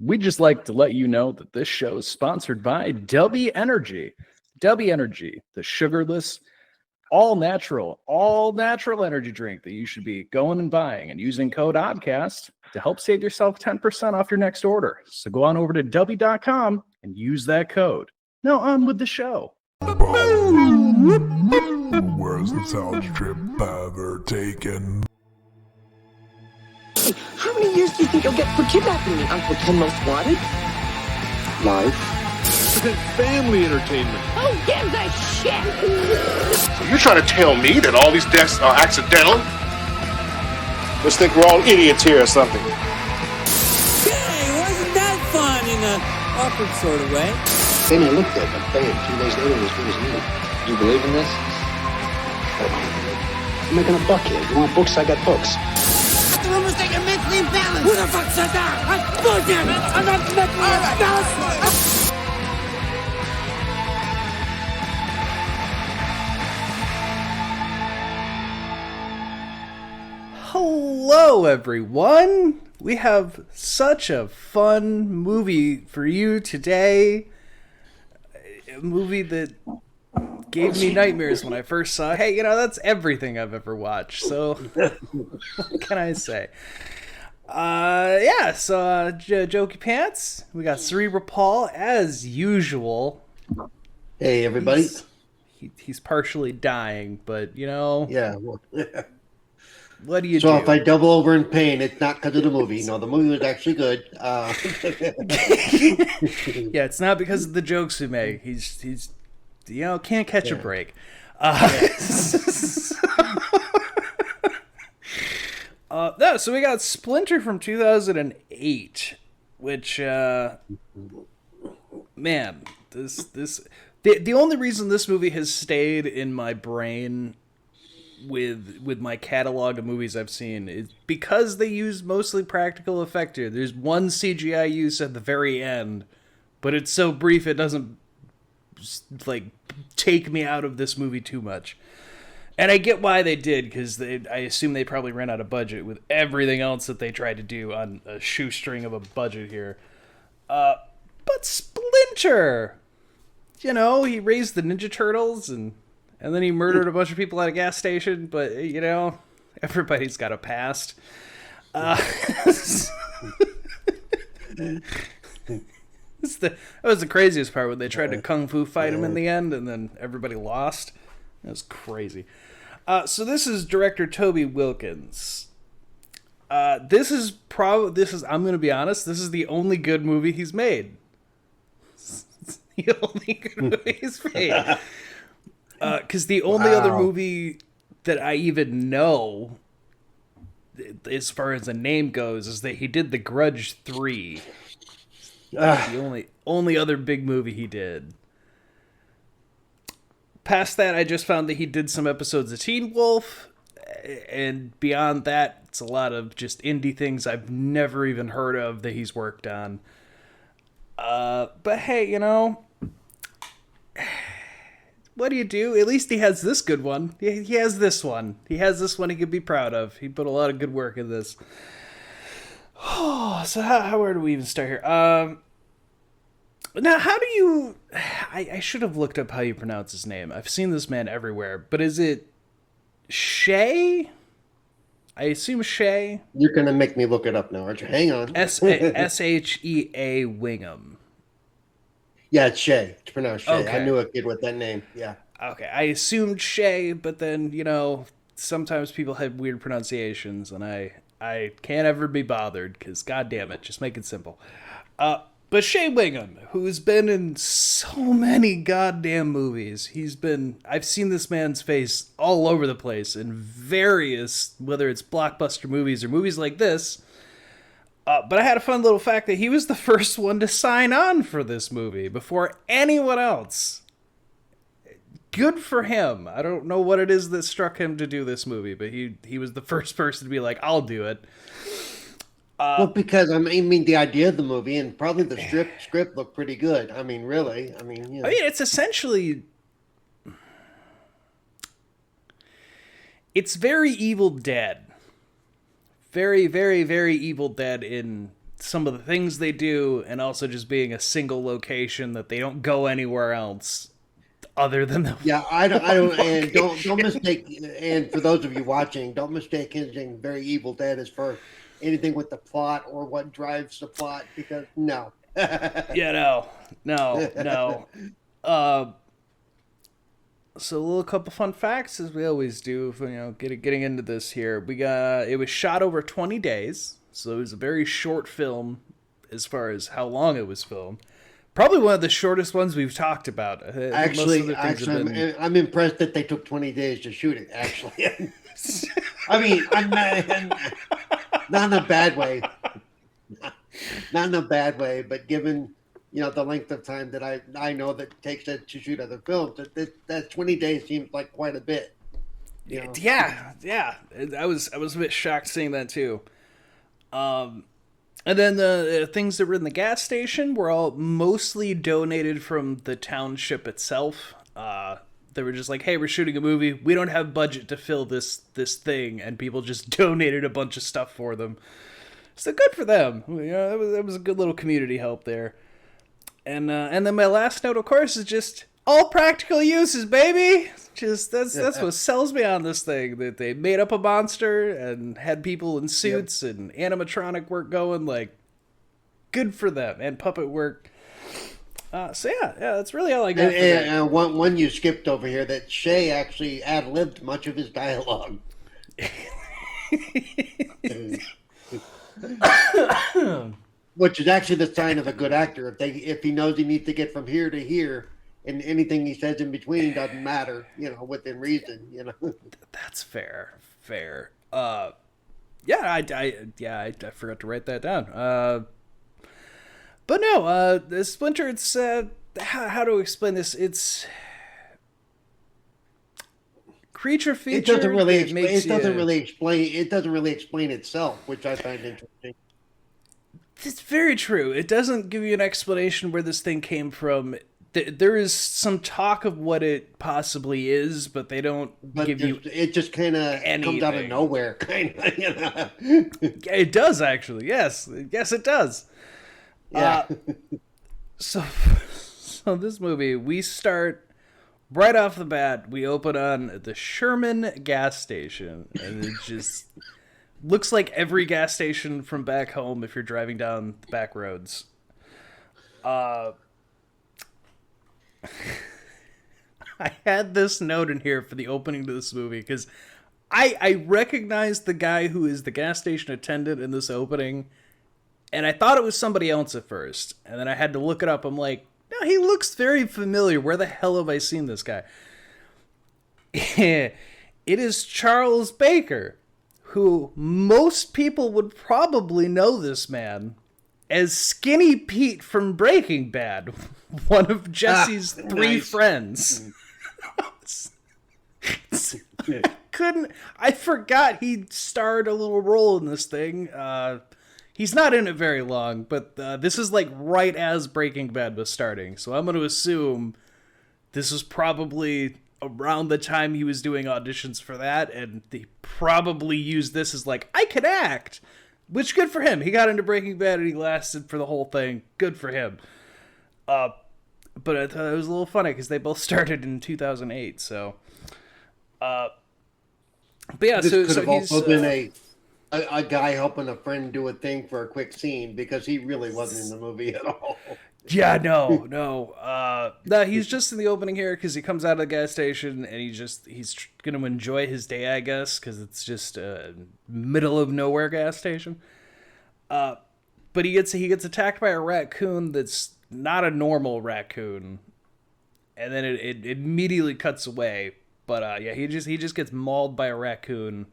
We'd just like to let you know that this show is sponsored by W Energy. W Energy, the sugarless, all natural energy drink that you should be going and buying and using code Oddcast to help save yourself 10% off your next order. So go on over to W.com and use that code. Now on with the show. Where's the sound trip ever taken? How many years do you think you'll get for kidnapping me, Uncle Ken Most Wanted? Life. Family entertainment. Who gives a shit? So you're trying to tell me that all these deaths are accidental? Let's think we're all idiots here or something. Hey, wasn't that fun in an awkward sort of way? Then I looked at him, bam, 2 days later, as good as new. You believe in this? I'm making a buck here. You want books? I got books. The rumors that you're mentally imbalanced. Who the fuck said that? I'm not mentally imbalanced. Hello, everyone. We have such a fun movie for you today. A movie that gave me nightmares when I first saw it. Hey, that's everything I've ever watched. So, what can I say? Jokey Pants. We got Cerebral Paul, as usual. Hey, everybody. He's partially dying, but, Yeah. What do you do? So if I double over in pain, it's not because of the movie. No, the movie was actually good. Yeah, it's not because of the jokes we make. He's can't catch a break. So we got Splinter from 2008, which, man, the only reason this movie has stayed in my brain with my catalog of movies I've seen is because they use mostly practical effect here. There's one CGI use at the very end, but it's so brief it doesn't take me out of this movie too much. And I get why they did, because I assume they probably ran out of budget with everything else that they tried to do on a shoestring of a budget here. But Splinter, he raised the Ninja Turtles and then he murdered a bunch of people at a gas station, but, everybody's got a past. That was the craziest part when they tried to kung fu fight him in the end, and then everybody lost. That was crazy. So this is director Toby Wilkins. I'm going to be honest, this is the only good movie he's made. It's the only good movie he's made. Because the only other movie that I even know, as far as the name goes, is that he did The Grudge 3. The only other big movie he did. Past that, I just found that he did some episodes of Teen Wolf, and beyond that, it's a lot of just indie things I've never even heard of that he's worked on. But hey, what do you do? At least he has this good one. He has this one. He has this one he could be proud of. He put a lot of good work in this. Oh, so where do we even start here? Now, how do you... I should have looked up how you pronounce his name. I've seen this man everywhere. But is it Shay? I assume Shay. You're going to make me look it up now, aren't you? Hang on. S-H-E-A Wingham. Yeah, it's Shay. It's pronounced Shay. Okay. I knew a kid with that name. Yeah. Okay, I assumed Shay, but then, sometimes people have weird pronunciations, and I can't ever be bothered, because goddamn it, just make it simple. But Shay Wingham, who's been in so many goddamn movies, I've seen this man's face all over the place in various, whether it's blockbuster movies or movies like this. But I had a fun little fact that he was the first one to sign on for this movie before anyone else. Good for him. I don't know what it is that struck him to do this movie, but he was the first person to be like, I'll do it. Well, because, the idea of the movie and probably the script looked pretty good. Really. It's essentially... It's very Evil Dead. Very, very, very Evil Dead in some of the things they do, and also just being a single location that they don't go anywhere else other than the I don't, and don't mistake. And for those of you watching, don't mistake anything very Evil Dead as for anything with the plot or what drives the plot, because no. Yeah, no. So a little couple fun facts, as we always do, getting into this here. It was shot over 20 days, so it was a very short film as far as how long it was filmed. Probably one of the shortest ones we've talked about. Actually, I'm impressed that they took 20 days to shoot it, actually. I mean, I'm not in a bad way. Not in a bad way, but given the length of time that I know that it takes to shoot other films, that 20 days seems like quite a bit. Yeah. I was a bit shocked seeing that too. And then the things that were in the gas station were all mostly donated from the township itself. They were just like, hey, we're shooting a movie. We don't have budget to fill this thing. And people just donated a bunch of stuff for them. So good for them. That was a good little community help there. And then my last note, of course, is just all practical uses, baby. Just that's what sells me on this thing. That they made up a monster and had people in suits and animatronic work going. Like, good for them, and puppet work. So that's really all I got. And one you skipped over here, that Shay actually ad-libbed much of his dialogue. Which is actually the sign of a good actor. If he knows he needs to get from here to here, and anything he says in between doesn't matter, within reason, That's fair. I forgot to write that down. But no, the Splinter, it's how to explain this? It's creature feature. It doesn't really explain itself, which I find interesting. It's very true. It doesn't give you an explanation where this thing came from. There is some talk of what it possibly is, but they don't give you. It just kind of comes out of nowhere, kind of. It does actually. Yes, it does. Yeah. So this movie, we start right off the bat. We open on the Sherman gas station, and it just looks like every gas station from back home if you're driving down the back roads. I had this note in here for the opening to this movie because I recognized the guy who is the gas station attendant in this opening, and I thought it was somebody else at first, and then I had to look it up. I'm like, no, he looks very familiar. Where the hell have I seen this guy? It is Charles Baker, who most people would probably know this man as Skinny Pete from Breaking Bad, one of Jesse's three friends. I forgot he starred a little role in this thing. He's not in it very long, but this is like right as Breaking Bad was starting, so I'm going to assume this was probably around the time he was doing auditions for that, and they probably used this as like, I can act, which good for him. He got into Breaking Bad and he lasted for the whole thing. Good for him. But I thought it was a little funny because they both started in 2008. So, but yeah, this so could have he's also been a guy helping a friend do a thing for a quick scene, because he really wasn't in the movie at all. Yeah, no. He's just in the opening here because he comes out of the gas station and he's going to enjoy his day, I guess, because it's just a middle of nowhere gas station. But he gets attacked by a raccoon that's not a normal raccoon, and then it immediately cuts away. But he just gets mauled by a raccoon.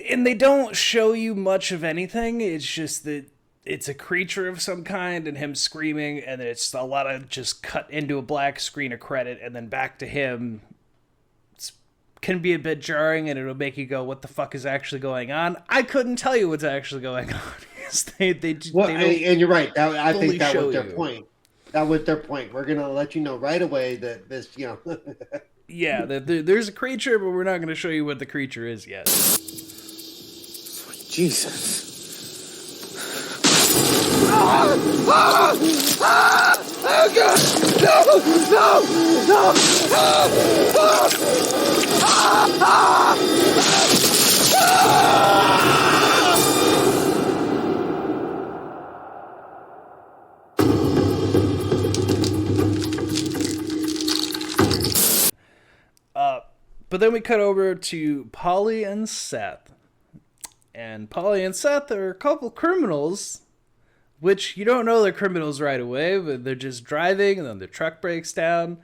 And they don't show you much of anything. It's just that it's a creature of some kind and him screaming, and then it's a lot of just cut into a black screen of credit and then back to him. It can be a bit jarring, and it'll make you go, what the fuck is actually going on? I couldn't tell you what's actually going on. And you're right. I think that was their point. That was their point. We're going to let you know right away that this, Yeah, there's a creature, but we're not going to show you what the creature is yet. Jesus. But then we cut over to Polly and Seth. And Polly and Seth are a couple criminals, which you don't know they're criminals right away, but they're just driving, and then their truck breaks down.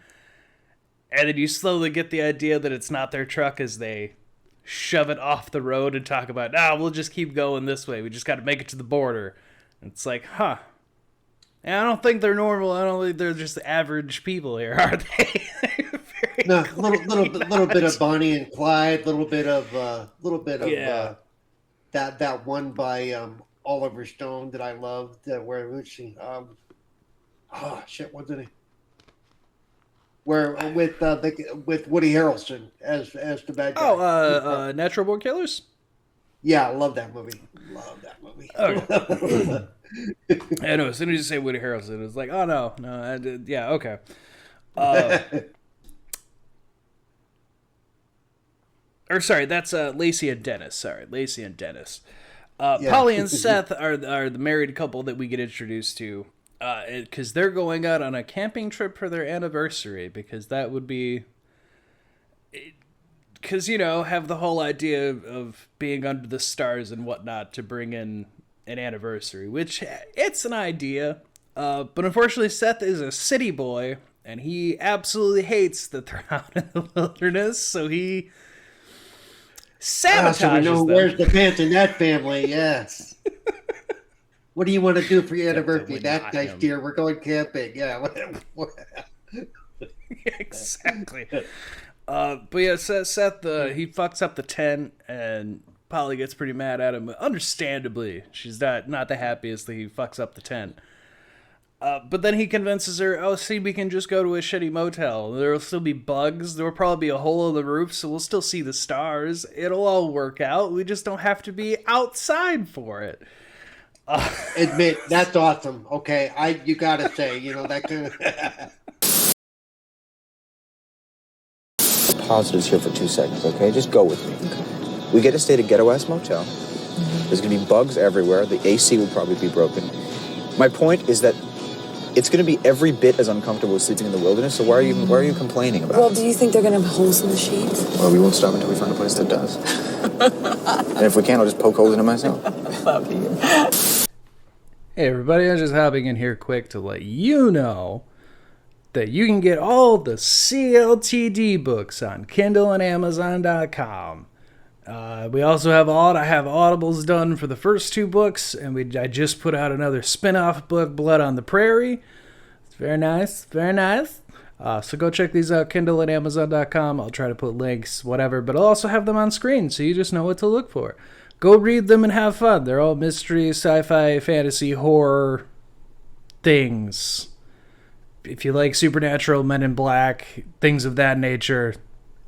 And then you slowly get the idea that it's not their truck as they shove it off the road and talk about, we'll just keep going this way. We just got to make it to the border. And it's like, huh. And I don't think they're normal. I don't think they're just average people here, are they? No, little bit of Bonnie and Clyde, little bit of that one by Oliver Stone that I loved. Where was she? What's the name? Where with Woody Harrelson as the bad guy. Natural Born Killers. Yeah, I love that movie. Okay. I know. As soon as you say Woody Harrelson, it's like, oh no, I did. Yeah, okay. Or sorry, that's Lacey and Dennis. Sorry, Lacey and Dennis. Polly and Seth are the married couple that we get introduced to, because they're going out on a camping trip for their anniversary. Because that would be, because have the whole idea of being under the stars and whatnot to bring in an anniversary, which it's an idea. But unfortunately, Seth is a city boy, and he absolutely hates that they're out in the wilderness. So he sabotages so we know them. Where's the pants in that family? Yes. What do you want to do for your anniversary? That guy's dear. We're going camping. Yeah. Exactly. But yeah, Seth he fucks up the tent, and Polly gets pretty mad at him. Understandably, she's not the happiest that he fucks up the tent. But then he convinces her, see, we can just go to a shitty motel. There'll still be bugs. There'll probably be a hole in the roof, so we'll still see the stars. It'll all work out. We just don't have to be outside for it. Admit, that's awesome. Okay, you gotta say, that kind of... Pause this here for 2 seconds, okay? Just go with me. Okay. We get to stay at a ghetto-ass motel. There's gonna be bugs everywhere. The AC will probably be broken. My point is that it's going to be every bit as uncomfortable as sleeping in the wilderness, so why are you complaining about it? Well, do you think they're going to have holes in the sheets? Well, we won't stop until we find a place that does. And if we can't, I'll just poke holes in it myself. Love you. Hey everybody, I'm just hopping in here quick to let you know that you can get all the CLTD books on Kindle and Amazon.com. We also have I have Audibles done for the first 2 books, and I just put out another spin-off book, Blood on the Prairie. It's very nice, very nice. So go check these out, Kindle and Amazon.com. I'll try to put links, whatever, but I'll also have them on screen, so you just know what to look for. Go read them and have fun. They're all mystery, sci-fi, fantasy, horror things. If you like supernatural, Men in Black, things of that nature,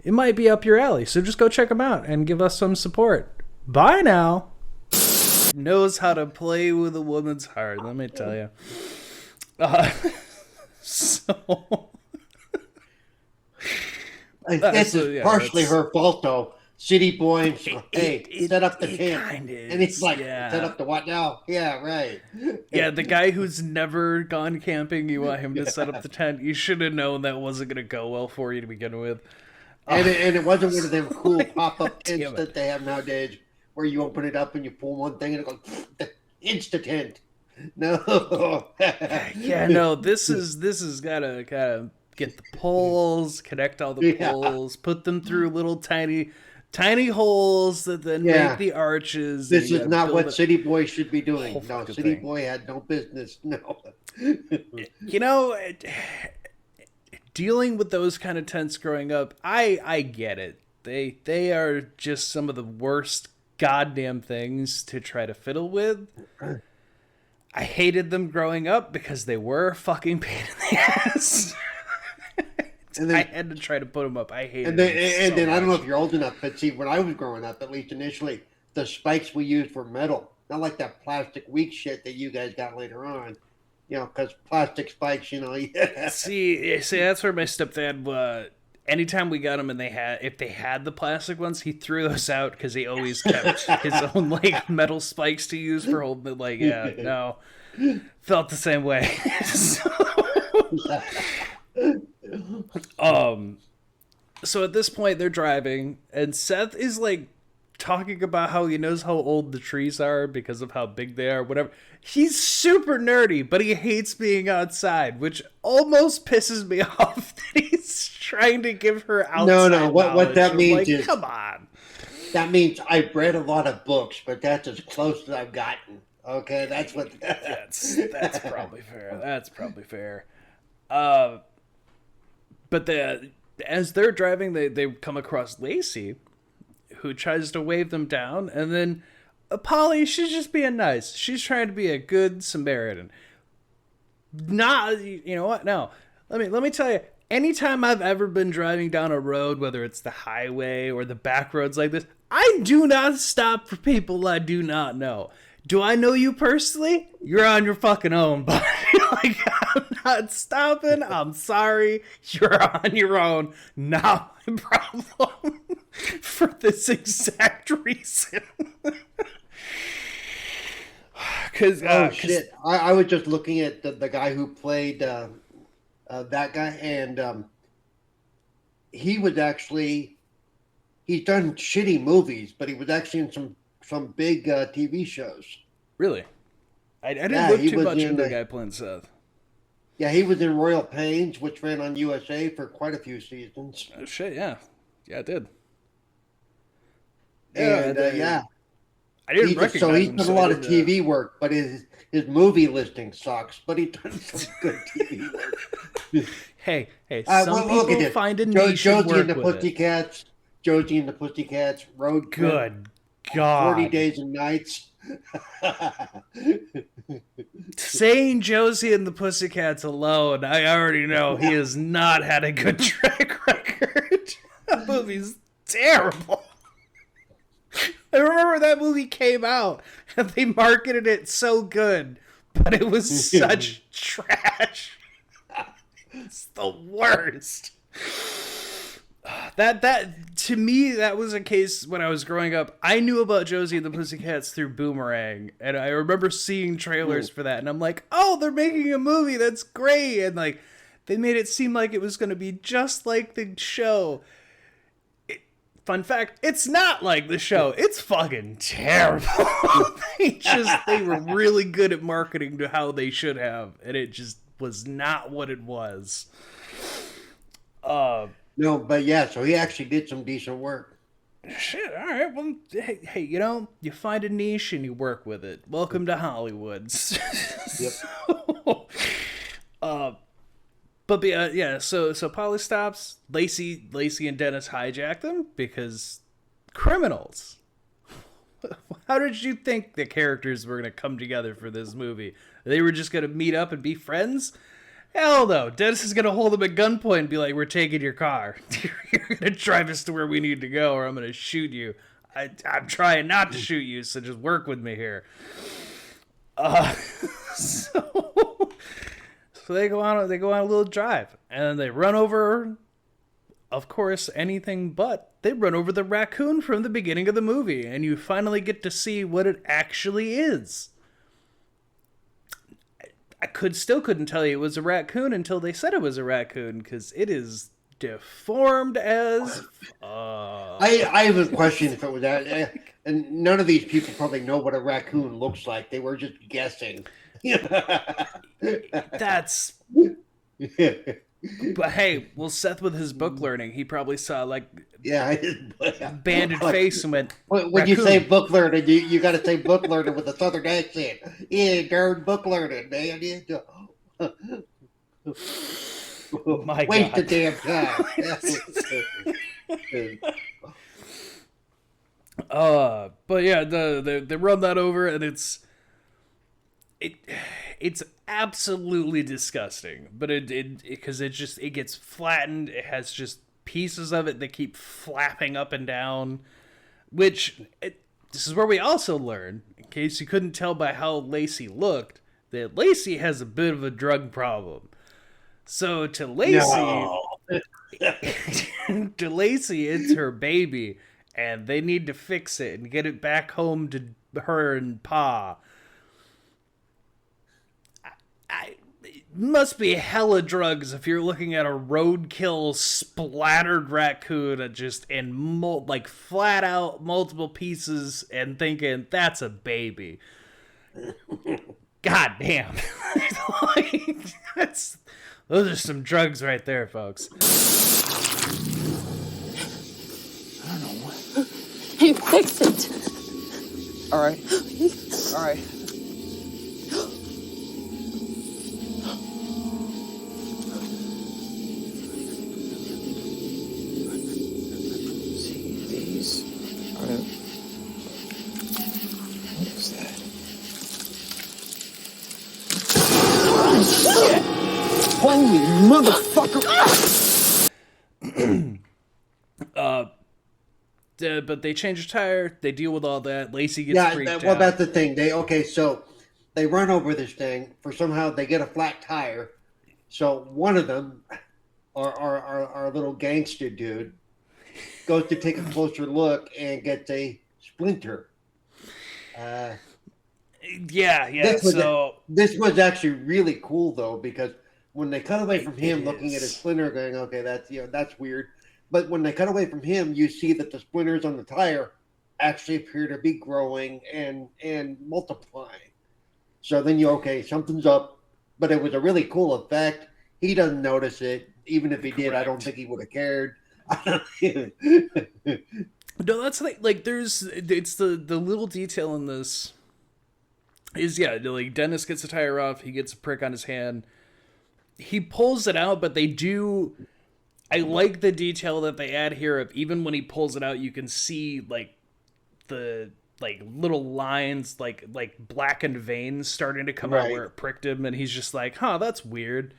it might be up your alley, so just go check them out and give us some support. Bye now. Knows how to play with a woman's heart, let me tell you. This is partially her fault, though. City boy, set up the tent. And he's like, set up the what now? Yeah, right. Yeah, the guy who's never gone camping, you want him to set up the tent. You should have known that wasn't going to go well for you to begin with. And it wasn't one of them cool pop-up tents that they have nowadays, where you open it up and you pull one thing and it goes, Insta tent. No. Yeah, no, this is gotta get the poles, connect all the poles, put them through little tiny holes that then make the arches. This is not what City Boy should be doing. No, City Boy had no business. No. Dealing with those kind of tents growing up, I get it. They are just some of the worst goddamn things to try to fiddle with. I hated them growing up because they were a fucking pain in the ass. And then, I had to try to put them up. I hated them and then I don't know if you're old enough, but see, when I was growing up, at least initially, the spikes we used were metal. Not like that plastic weak shit that you guys got later on. because plastic spikes, Yeah. See, that's where my stepdad. Anytime we got them, and if they had the plastic ones, he threw those out because he always kept his own like metal spikes to use for holding it. Like, yeah, no, felt the same way. So at this point, they're driving, and Seth is like talking about how he knows how old the trees are because of how big they are, whatever. He's super nerdy, but he hates being outside, which almost pisses me off that he's trying to give her outside No. What that means is, come on. That means I've read a lot of books, but that's as close as I've gotten. Okay, that's what. That's probably fair. That's probably fair. But as they're driving, they come across Lacey, who tries to wave them down, and then Polly, she's just being nice. She's trying to be a good Samaritan. Not, you know what? No. Let me tell you, anytime I've ever been driving down a road, whether it's the highway or the back roads like this, I do not stop for people I do not know. Do I know you personally? You're on your fucking own, buddy. Like, I'm not stopping. I'm sorry. You're on your own. Not my problem. For this exact reason. Shit. I was just looking at the guy who played that guy, and he was actually, he's done shitty movies, but he was actually in some big TV shows. Really? I didn't look too much into the guy playing Seth. Yeah, he was in Royal Pains, which ran on USA for quite a few seasons. Oh, shit, yeah. Yeah, it did. And, yeah. I didn't recognize him. So he's done a lot of TV work, but his movie listing sucks, but he's done some good TV work. Hey, some people find a niche and work with it. Josie and the Pussycats, Road Trip. Good God. 40 Days and Nights. Saying Josie and the Pussycats alone, I already know he has not had a good track record. That movie's terrible. I remember that movie came out and they marketed it so good, but it was such trash. It's the worst. That to me, that was a case when I was growing up. I knew about Josie and the Pussycats through Boomerang, and I remember seeing trailers for that, and I'm like, oh, they're making a movie, that's great. And like, they made it seem like it was going to be just like the show. Fun fact, it's not like the show. It's fucking terrible. They were really good at marketing to how they should have, and it just was not what it was. No, but yeah, so he actually did some decent work. Shit, all right. Well, hey, you find a niche and you work with it. Welcome to Hollywood. Yep. But yeah, so Polly stops. Lacey and Dennis hijack them because criminals. How did you think the characters were going to come together for this movie? They were just going to meet up and be friends? Hell no. Dennis is going to hold them at gunpoint and be like, we're taking your car. You're going to drive us to where we need to go or I'm going to shoot you. I'm trying not to shoot you, so just work with me here. So they go on a little drive and then they run over, of course, anything but they run over the raccoon from the beginning of the movie, and you finally get to see what it actually is. I couldn't tell you it was a raccoon until they said it was a raccoon, because it is deformed as I have a question if it was that, and none of these people probably know what a raccoon looks like. They were just guessing. That's but hey, well, Seth with his book learning, he probably saw banded face and went, when you say book learning, you got to say book learning with a southern accent. Yeah, darn book learning, man. My Waste God. of damn time. But yeah, they run that over, and it's absolutely disgusting. But it because it gets flattened. It has just pieces of it that keep flapping up and down. This is where we also learn, in case you couldn't tell by how Lacey looked, that Lacey has a bit of a drug problem. So to Lacey, to Lacey, it's her baby, and they need to fix it and get it back home to her and Pa. It must be hella drugs if you're looking at a roadkill splattered raccoon like flat out multiple pieces and thinking that's a baby. God damn. Those are some drugs right there, folks. I don't know what. Hey, fix it. All right. All right. See, these are... What is that? Holy motherfucker! But they change the tire. They deal with all that. Lacey gets freaked out. Well, that's the thing. So they run over this thing. Somehow they get a flat tire. So one of them, our little gangster dude, goes to take a closer look and gets a Splinter. This was actually really cool though, because when they cut away from him looking at his Splinter, going, okay, that's weird. But when they cut away from him, you see that the splinters on the tire actually appear to be growing and multiplying. So then something's up. But it was a really cool effect. He doesn't notice it. Even if he did, I don't think he would have cared. No, that's it's the little detail in this is, like Dennis gets the tire off. He gets a prick on his hand. He pulls it out, but they do... I like the detail that they add here of even when he pulls it out, you can see like the little lines, like blackened veins starting to come out where it pricked him, and he's just like, "Huh, that's weird."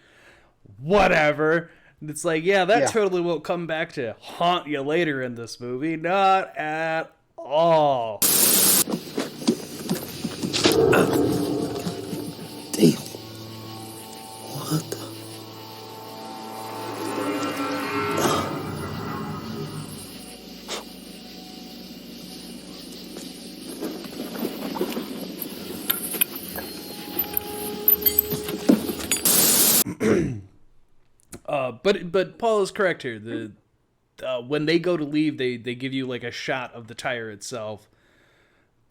Whatever. And it's like, that totally won't come back to haunt you later in this movie. Not at all. Damn. What the? But Paul is correct here. When they go to leave, they give you like a shot of the tire itself,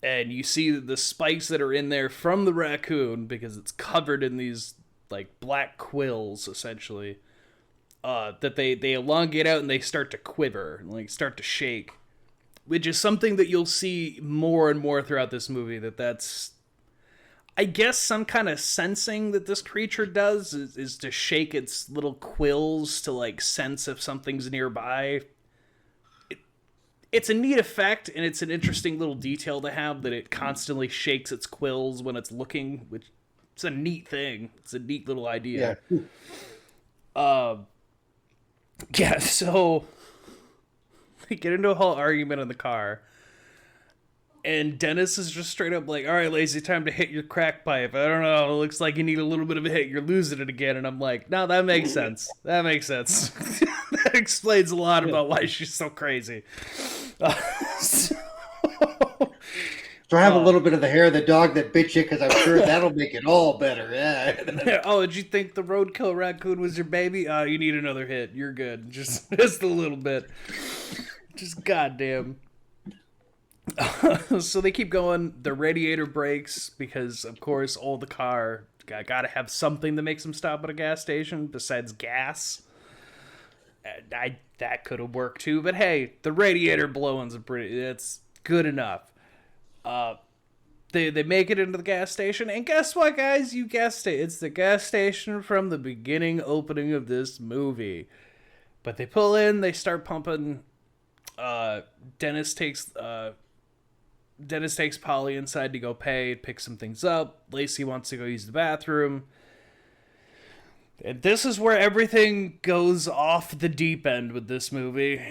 and you see the spikes that are in there from the raccoon because it's covered in these like black quills essentially. That they elongate out and they start to quiver, like start to shake, which is something that you'll see more and more throughout this movie. That's I guess some kind of sensing that this creature does is to shake its little quills to like sense if something's nearby. It's a neat effect, and it's an interesting little detail to have that it constantly shakes its quills when it's looking, which it's a neat thing. It's a neat little idea. So they get into a whole argument in the car. And Dennis is just straight up like, all right, Lacey, time to hit your crack pipe. I don't know. It looks like you need a little bit of a hit. You're losing it again. And I'm like, no, that makes sense. That makes sense. That explains a lot about why she's so crazy. So have a little bit of the hair of the dog that bit you, because I'm sure that'll make it all better. Yeah. Oh, did you think the roadkill raccoon was your baby? You need another hit. You're good. Just a little bit. Just goddamn. So they keep going. The radiator breaks because, of course, the car got to have something that makes them stop at a gas station besides gas. That could have worked too, but hey, the radiator blowing's that's good enough. They make it into the gas station, and guess what, guys? You guessed it. It's the gas station from the beginning opening of this movie. But they pull in, they start pumping. Dennis takes Polly inside to go pay, pick some things up. Lacey wants to go use the bathroom. And this is where everything goes off the deep end with this movie.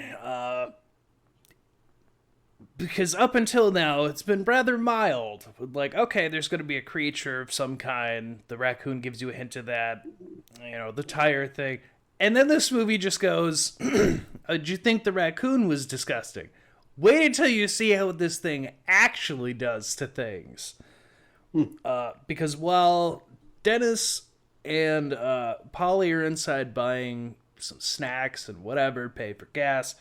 because up until now, it's been rather mild. Like, okay, there's going to be a creature of some kind. The raccoon gives you a hint of that. The tire thing. And then this movie just goes, did you think the raccoon was disgusting? Wait until you see how this thing actually does to things. Because while Dennis and Polly are inside buying some snacks and whatever, pay for gas,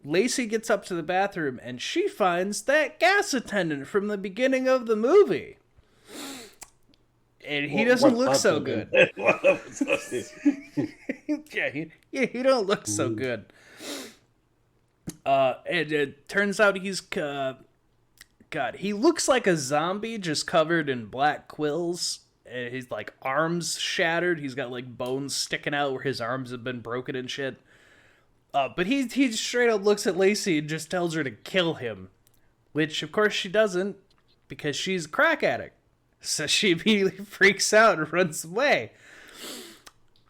Lacey gets up to the bathroom and she finds that gas attendant from the beginning of the movie. And he doesn't look so good. he don't look so good. And it turns out he's... God, he looks like a zombie just covered in black quills. And his, like, arms shattered. He's got, like, bones sticking out where his arms have been broken and shit. But he straight up looks at Lacey and just tells her to kill him. Which, of course, she doesn't, because she's a crack addict. So she immediately freaks out and runs away.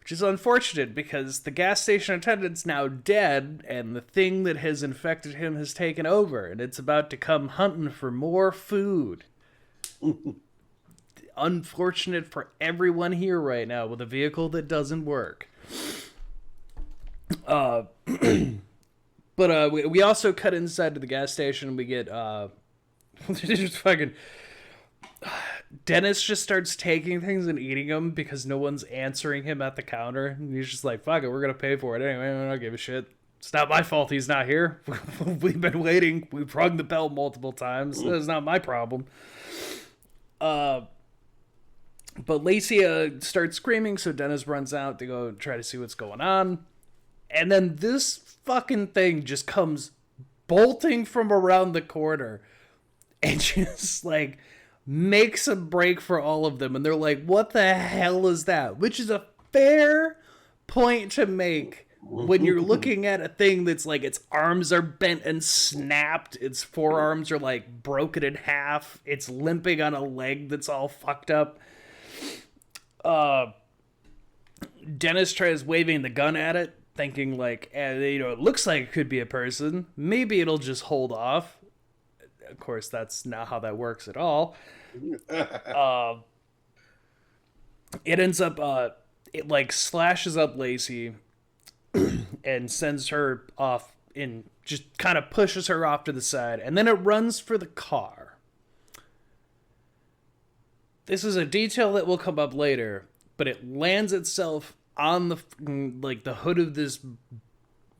Which is unfortunate, because the gas station attendant's now dead, and the thing that has infected him has taken over, and it's about to come hunting for more food. Unfortunate for everyone here right now with a vehicle that doesn't work. But we also cut inside to the gas station. We get just fucking Dennis just starts taking things and eating them because no one's answering him at the counter. And he's just like, fuck it, we're gonna pay for it anyway. I don't give a shit. It's not my fault he's not here. We've been waiting. We've rung the bell multiple times. It's not my problem. But Lacey starts screaming, so Dennis runs out to go try to see what's going on. And then this fucking thing just comes bolting from around the corner and just, like, makes a break for all of them. And they're like, what the hell is that? Which is a fair point to make when you're looking at a thing that's, like, its arms are bent and snapped. Its forearms are, like, broken in half. It's limping on a leg that's all fucked up. Dennis tries waving the gun at it, thinking like, it looks like it could be a person. Maybe it'll just hold off. Of course, that's not how that works at all. It ends up, it like slashes up Lacey and sends her off and just kind of pushes her off to the side. And then it runs for the car. This is a detail that will come up later, but it lands itself on the hood of this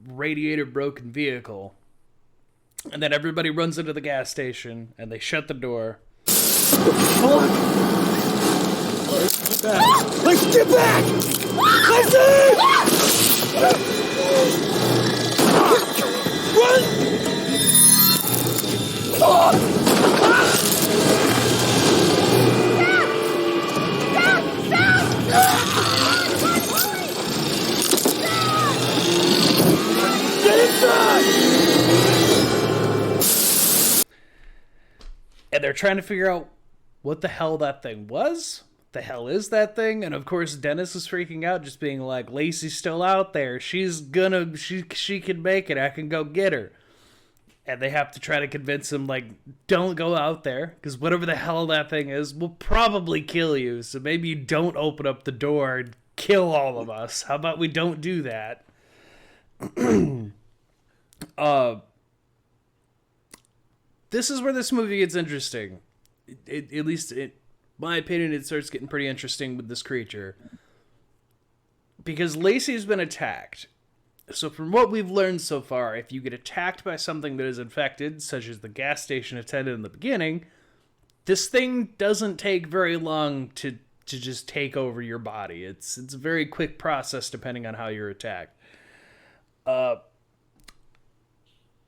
radiator broken vehicle. And then everybody runs into the gas station and they shut the door. Let's get back! Run! And they're trying to figure out what the hell that thing was. What the hell is that thing? And of course, Dennis is freaking out, just being like, Lacey's still out there. She can make it. I can go get her. And they have to try to convince him, like, don't go out there, because whatever the hell that thing is will probably kill you. So maybe you don't open up the door and kill all of us. How about we don't do that? This is where this movie gets interesting. At least in my opinion, it starts getting pretty interesting with this creature. Because Lacey's been attacked. So from what we've learned so far, if you get attacked by something that is infected, such as the gas station attendant in the beginning, this thing doesn't take very long to just take over your body. It's a very quick process depending on how you're attacked.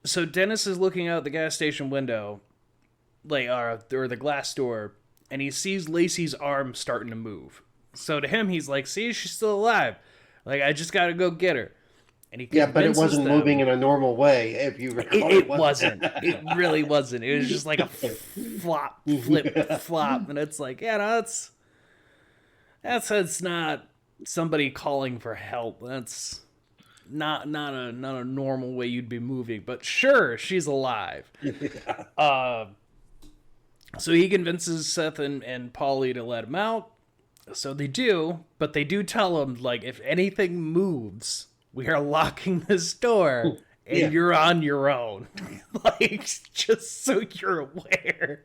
So Dennis is looking out the gas station window, like, or the glass door, and he sees Lacey's arm starting to move. So to him, he's like, see, she's still alive. Like, I just gotta go get her. And he but it wasn't moving in a normal way, if you recall. It wasn't. It really wasn't. It was just like a flop, flip, flop. And it's like, yeah, no, that's not somebody calling for help. not a normal way you'd be moving, but sure, she's alive. So he convinces Seth and Paulie to let him out. So they do, but they do tell him, like, if anything moves, we are locking this door and you're on your own. Like, just so you're aware,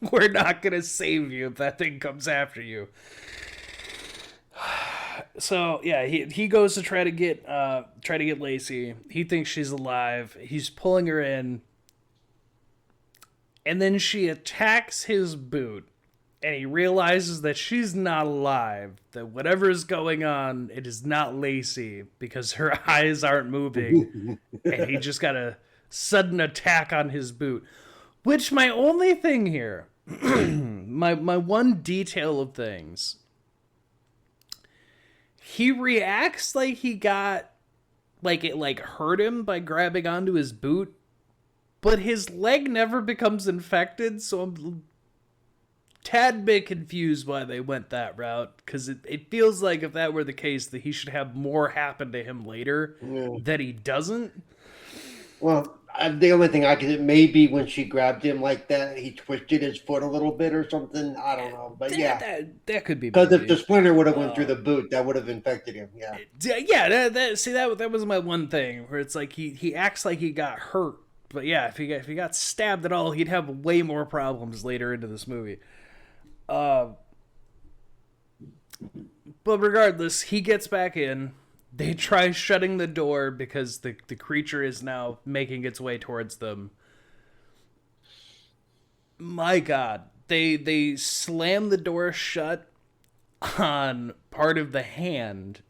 we're not going to save you if that thing comes after you. So, yeah, he goes to try to get Lacey. He thinks she's alive. He's pulling her in. And then she attacks his boot. And he realizes that she's not alive, that whatever is going on, it is not Lacey, because her eyes aren't moving, and he just got a sudden attack on his boot. Which, my only thing here, my one detail of things, he reacts like he got, like it like hurt him by grabbing onto his boot, but his leg never becomes infected, so I'm tad bit confused why they went that route, because it feels like if that were the case that he should have more happen to him later that he doesn't. Well, the only thing I could, maybe when she grabbed him like that, he twisted his foot a little bit or something. I don't know, but that could be, because if the splinter would have went through the boot, that would have infected him. That was my one thing, where it's like he acts like he got hurt, but yeah, if he got stabbed at all, he'd have way more problems later into this movie. But regardless, he gets back in. They try shutting the door because the creature is now making its way towards them. My God, they slam the door shut on part of the hand,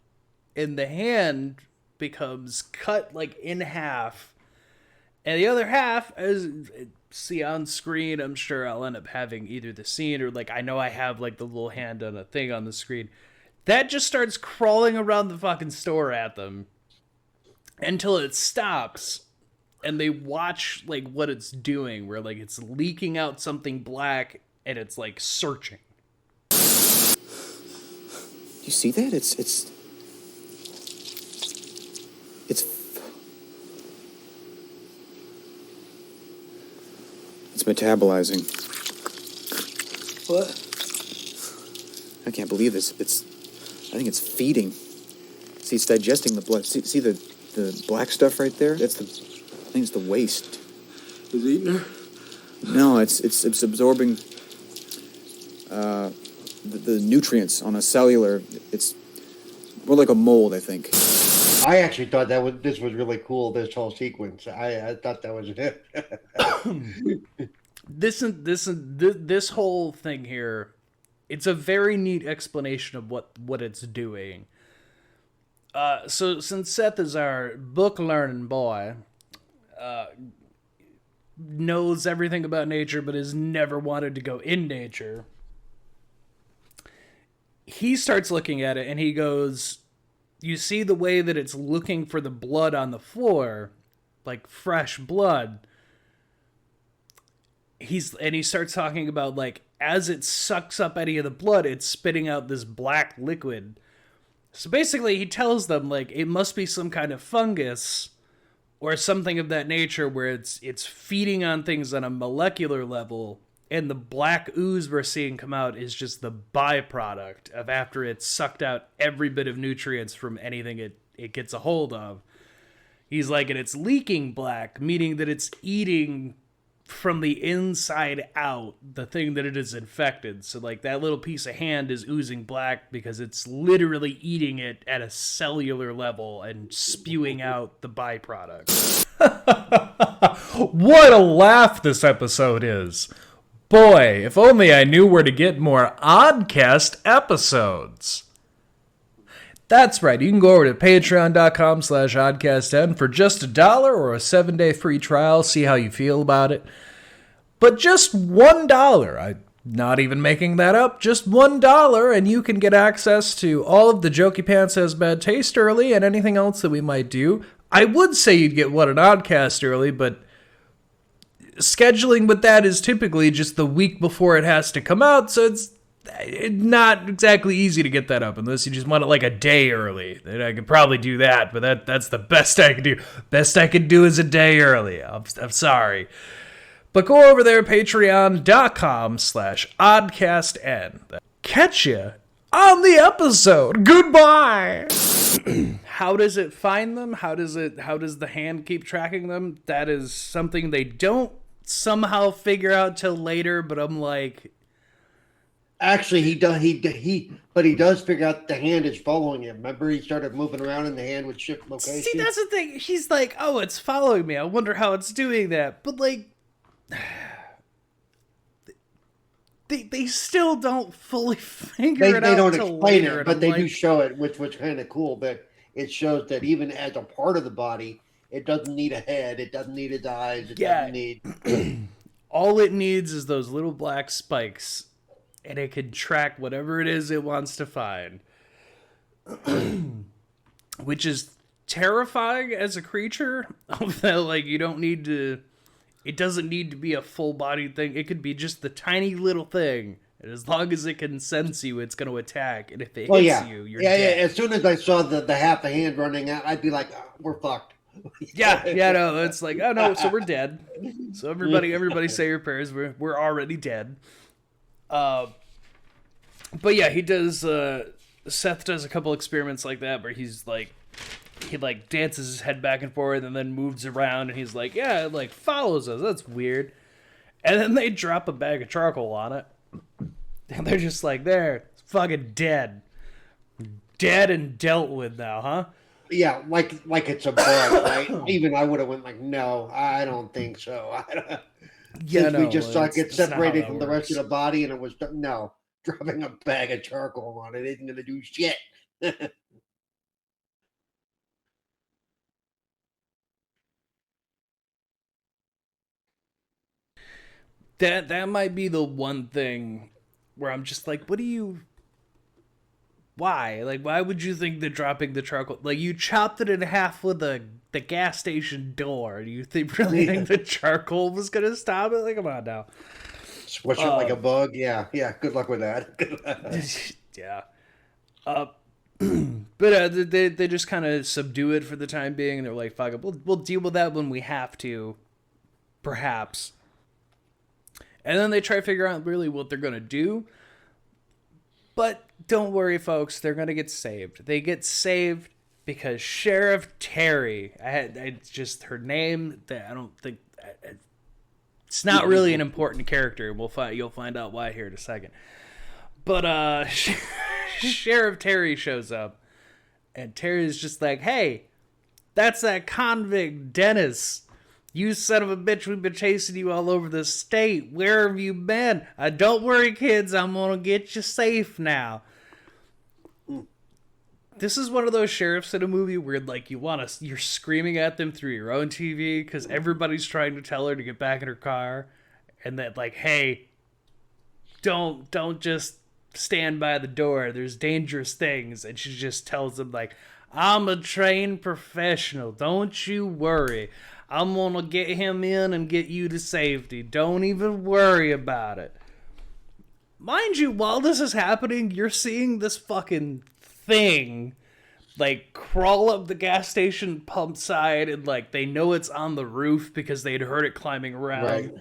and the hand becomes cut like in half, and the other half, as see on screen, I'm sure I'll end up having either the scene or like I know I have like the little hand on a thing on the screen that just starts crawling around the fucking store at them until it stops, and they watch like what it's doing, where like it's leaking out something black and it's like searching. You see that? It's metabolizing. What? I can't believe this. I think it's feeding. See, it's digesting the blood. See the black stuff right there? I think it's the waste. Is it eating her? No, it's absorbing the nutrients on a cellular. It's more like a mold, I think. I actually thought this was really cool. This whole sequence. I thought that was it. This whole thing here, it's a very neat explanation of what it's doing. So since Seth is our book learning boy, knows everything about nature but has never wanted to go in nature, he starts looking at it and he goes, you see the way that it's looking for the blood on the floor, like fresh blood. He starts talking about, like, as it sucks up any of the blood, it's spitting out this black liquid. So basically he tells them, like, it must be some kind of fungus or something of that nature where it's feeding on things on a molecular level, and the black ooze we're seeing come out is just the byproduct of after it's sucked out every bit of nutrients from anything it gets a hold of. He's like, and it's leaking black, meaning that it's eating from the inside out the thing that it is infected. So like that little piece of hand is oozing black because it's literally eating it at a cellular level and spewing out the byproduct. What a laugh this episode is. Boy, if only I knew where to get more Oddcast episodes. That's right, you can go over to patreon.com/oddcastn for just $1 or a 7-day free trial, see how you feel about it. But just $1, I'm not even making that up, just $1, and you can get access to all of the Jokey Pants Has Bad Taste early and anything else that we might do. I would say you'd get What an Oddcast early, but scheduling with that is typically just the week before it has to come out, so not exactly easy to get that up unless you just want it like a day early. Then I could probably do that, but that's the best I could do. Best I could do is a day early. I'm sorry. But go over there, patreon.com/oddcastn. Catch you on the episode. Goodbye. How does it find them? How does the hand keep tracking them? That is something they don't somehow figure out till later, but I'm like, actually he does figure out the hand is following him. Remember, he started moving around and the hand would shift location. See, that's the thing. He's like, oh, it's following me. I wonder how it's doing that. But like, they still don't fully figure it out. They don't explain it, but they do show it, which was kind of cool. But it shows that even as a part of the body, it doesn't need a head, it doesn't need its eyes, it doesn't need. All it needs is those little black spikes, and it can track whatever it is it wants to find. Which is terrifying as a creature. Like, you don't need to. It doesn't need to be a full-bodied thing. It could be just the tiny little thing. And as long as it can sense you, it's going to attack. And if it hits you, you're dead. Yeah. As soon as I saw the half a hand running out, I'd be like, oh, we're fucked. No, it's like, oh no, so we're dead. So everybody say your prayers. We're already dead. But yeah, he does. Seth does a couple experiments like that where he's like, he like dances his head back and forth and then moves around, and he's like, yeah, it like follows us. That's weird. And then they drop a bag of charcoal on it, and they're just like, there, it's fucking dead and dealt with now, huh? Yeah, like it's a bug, right? Even I would have went like, no, I don't think so. We just get separated from the rest of the body, and it was dropping a bag of charcoal on it isn't gonna do shit. That might be the one thing where I'm just like, why? Like, why would you think that dropping the charcoal, like, you chopped it in half with the gas station door? Do you think the charcoal was gonna stop it? Like, come on now. Swish it like a bug? Yeah. Good luck with that. Yeah. But they just kind of subdue it for the time being, and they're like, fuck it, we'll deal with that when we have to, perhaps. And then they try to figure out really what they're going to do. But don't worry, folks. They're going to get saved. They get saved because Sheriff Terry, I just her name, I don't think, it's not really an important character. You'll find out why here in a second. But Sheriff Terry shows up. And Terry's just like, hey, that's that convict Dennis. You son of a bitch, we've been chasing you all over the state. Where have you been? Don't worry, kids. I'm going to get you safe now. This is one of those sheriffs in a movie where, like, you're screaming at them through your own TV because everybody's trying to tell her to get back in her car. And that, like, hey, don't just stand by the door. There's dangerous things. And she just tells them, like, I'm a trained professional. Don't you worry. I'm going to get him in and get you to safety. Don't even worry about it. Mind you, while this is happening, you're seeing this fucking thing, like, crawl up the gas station pump side, and, like, they know it's on the roof because they'd heard it climbing around. Right.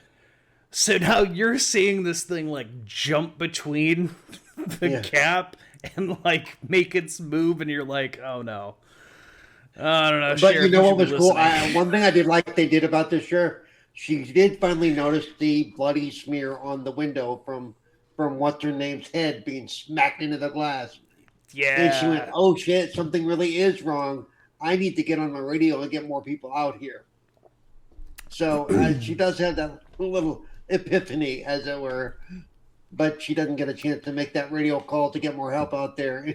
So now you're seeing this thing, like, jump between the cap and, like, make its move, and you're like, oh no. I don't know. But Sheriff, you know what was cool? One thing I did like they did about this sheriff, she did finally notice the bloody smear on the window from what's her name's head being smacked into the glass. Yeah. And she went, oh shit, something really is wrong. I need to get on the radio and get more people out here. So she does have that little epiphany, as it were, but she doesn't get a chance to make that radio call to get more help out there.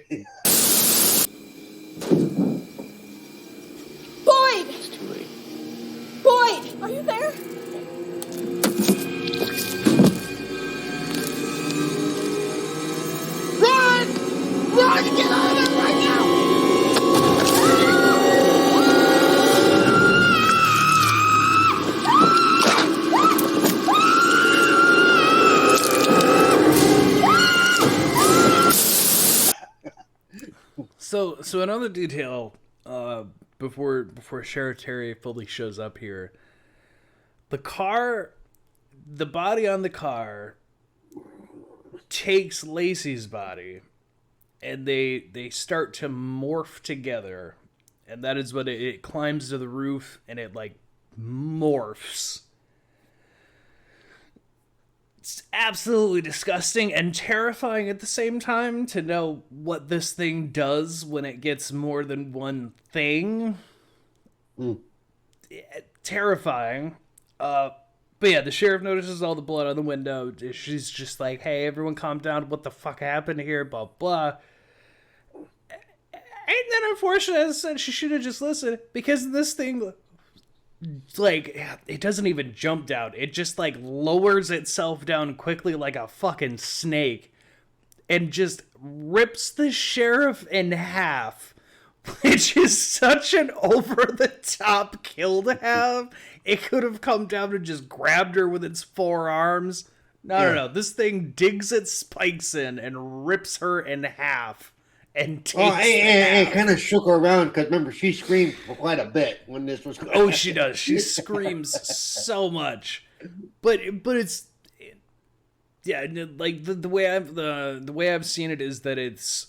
Boyd, are you there? Run! Run! Get out of it right now! So another detail before Sheriff Terry fully shows up here, the body on the car takes Lacey's body, and they start to morph together, and that is when it climbs to the roof and it like morphs. It's absolutely disgusting and terrifying at the same time to know what this thing does when it gets more than one thing. Terrifying. But yeah, the sheriff notices all the blood on the window. She's just like, hey, everyone calm down. What the fuck happened here? Blah, blah. And then, unfortunately, as I said, she should have just listened, because this thing, like, it doesn't even jump down. It just, like, lowers itself down quickly like a fucking snake and just rips the sheriff in half, which is such an over-the-top kill to have. It could have come down and just grabbed her with its forearms. No. This thing digs its spikes in and rips her in half. And it kind of shook her around, because remember, she screamed for quite a bit when this was going on. Oh, she does. She screams so much. But it's, yeah, like the way I've seen it is that it's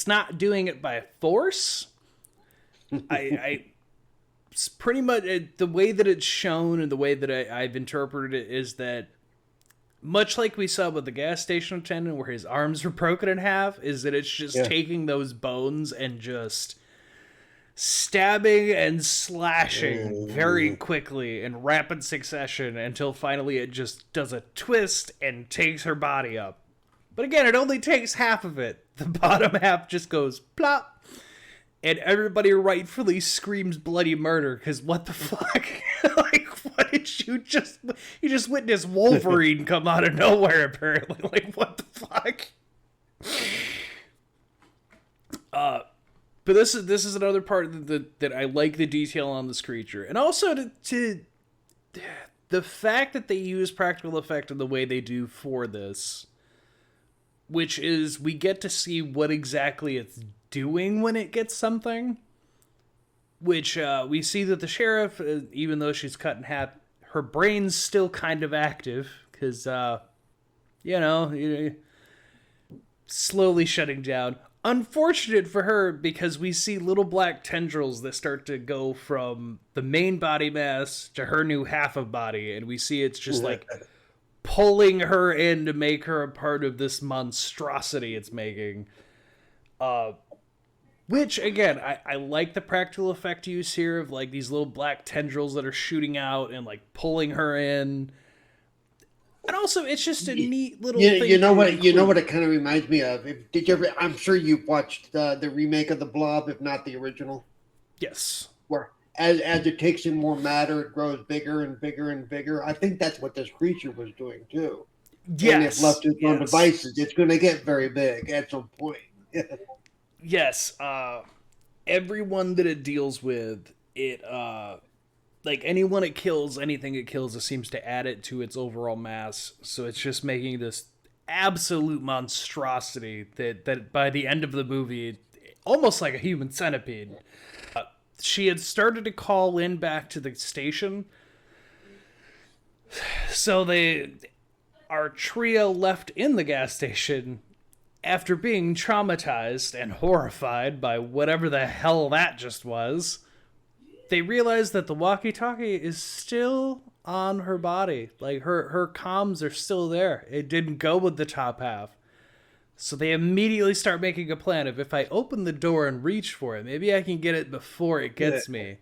not doing it by force. It's pretty much the way that it's shown, and the way that I've interpreted it is that, much like we saw with the gas station attendant where his arms were broken in half, is that it's just taking those bones and just stabbing and slashing very quickly in rapid succession until finally it just does a twist and takes her body up. But again, it only takes half of it. The bottom half just goes plop, and everybody rightfully screams bloody murder, because what the fuck? Like, what did you just witnessed Wolverine come out of nowhere, apparently. Like, what the fuck? But this is another part that I like the detail on this creature. And also to the fact that they use practical effect in the way they do for this, which is we get to see what exactly it's doing when it gets something. Which we see that the sheriff, even though she's cut in half, her brain's still kind of active, because, slowly shutting down. Unfortunate for her, because we see little black tendrils that start to go from the main body mass to her new half of body, and we see it's just like pulling her in to make her a part of this monstrosity it's making. Which, again, I like the practical effect use here of, like, these little black tendrils that are shooting out and, like, pulling her in. And also, it's just a neat little thing. You know what it kind of reminds me of? Did you ever? I'm sure you've watched the remake of The Blob, if not the original. Yes. Where as it takes in more matter, it grows bigger and bigger and bigger. I think that's what this creature was doing too. Yes. And if left to its own devices, it's going to get very big at some point. Yes, everyone that it deals with, it, like, anyone it kills, anything it kills, it seems to add it to its overall mass, so it's just making this absolute monstrosity that by the end of the movie, almost like a human centipede. She had started to call in back to the station, so our trio left in the gas station. After being traumatized and horrified by whatever the hell that just was, they realized that the walkie-talkie is still on her body. Like, her comms are still there. It didn't go with the top half. So they immediately start making a plan of, if I open the door and reach for it, maybe I can get it before it gets me.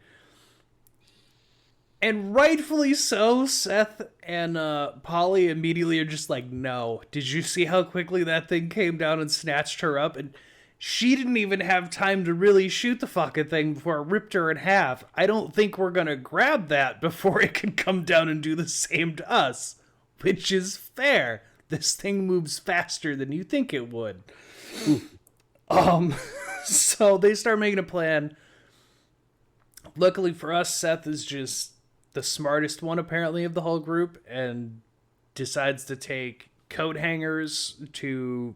And rightfully so, Seth and Polly immediately are just like, no. Did you see how quickly that thing came down and snatched her up? And she didn't even have time to really shoot the fucking thing before it ripped her in half. I don't think we're going to grab that before it can come down and do the same to us. Which is fair. This thing moves faster than you think it would. So they start making a plan. Luckily for us, Seth is just the smartest one, apparently, of the whole group, and decides to take coat hangers to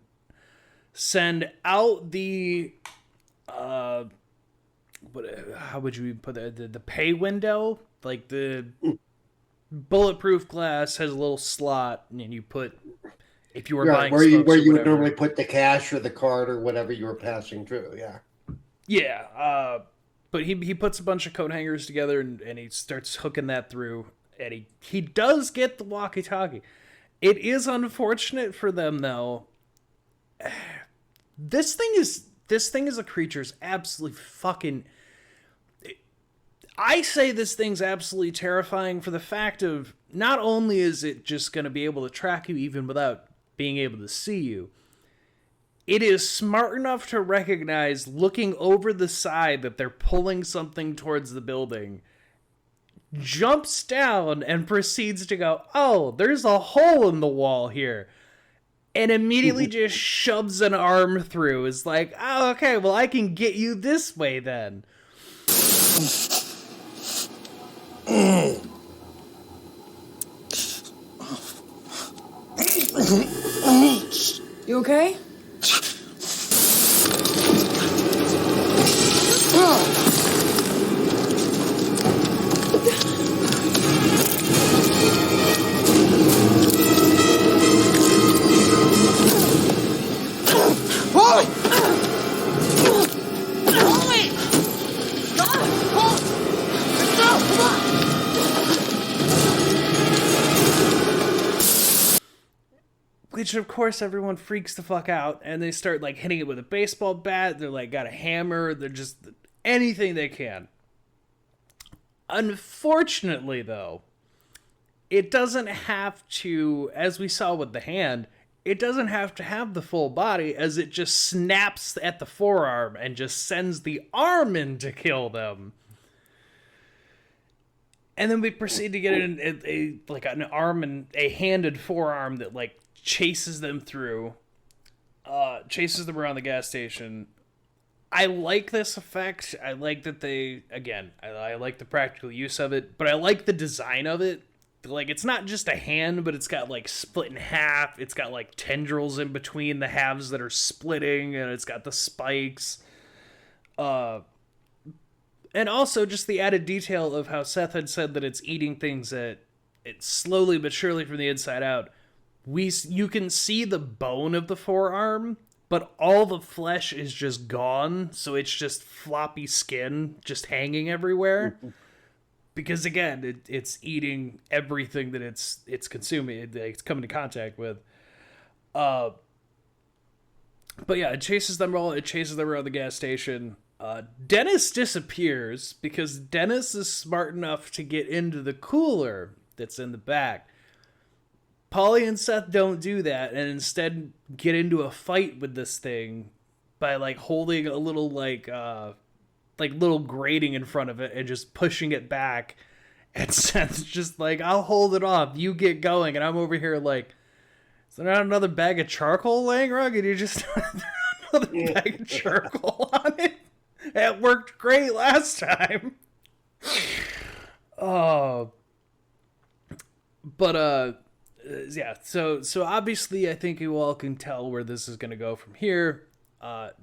send out the how would you put it? The pay window, like the bulletproof glass has a little slot, and you put if you were buying where you would would normally put the cash or the card or whatever you were passing through. Yeah. But he puts a bunch of coat hangers together and he starts hooking that through, and he does get the walkie-talkie. It is unfortunate for them though. This thing is a creature's absolutely fucking. I say this thing's absolutely terrifying for the fact of not only is it just going to be able to track you even without being able to see you, it is smart enough to recognize looking over the side that they're pulling something towards the building, jumps down and proceeds to go, oh, there's a hole in the wall here, and immediately just shoves an arm through. Is like, oh, okay, well, I can get you this way then. You okay? Which, of course, everyone freaks the fuck out, and they start, like, hitting it with a baseball bat. They're, like, got a hammer. They're just anything they can. Unfortunately, though, it doesn't have to, as we saw with the hand, it doesn't have to have the full body, as it just snaps at the forearm and just sends the arm in to kill them. And then we proceed to get an arm and a handed forearm that, like, chases them through, chases them around the gas station. I like this effect. I like that I like the practical use of it, but I like the design of it. Like, it's not just a hand, but it's got, like, split in half. It's got, like, tendrils in between the halves that are splitting, and it's got the spikes. And also just the added detail of how Seth had said that it's eating things that it's slowly but surely from the inside out. You can see the bone of the forearm, but all the flesh is just gone, so it's just floppy skin just hanging everywhere. Because again, it's eating everything that it's consuming, it's coming in contact with. But yeah, it chases them around the gas station. Dennis disappears because Dennis is smart enough to get into the cooler that's in the back. Polly and Seth don't do that, and instead get into a fight with this thing by, like, holding a little, like little grating in front of it and just pushing it back. And Seth's just like, I'll hold it off, you get going. And I'm over here like, is there not another bag of charcoal laying around? And you just another bag of charcoal on it? It worked great last time. Oh. But, yeah, so obviously I think you all can tell where this is going to go from here.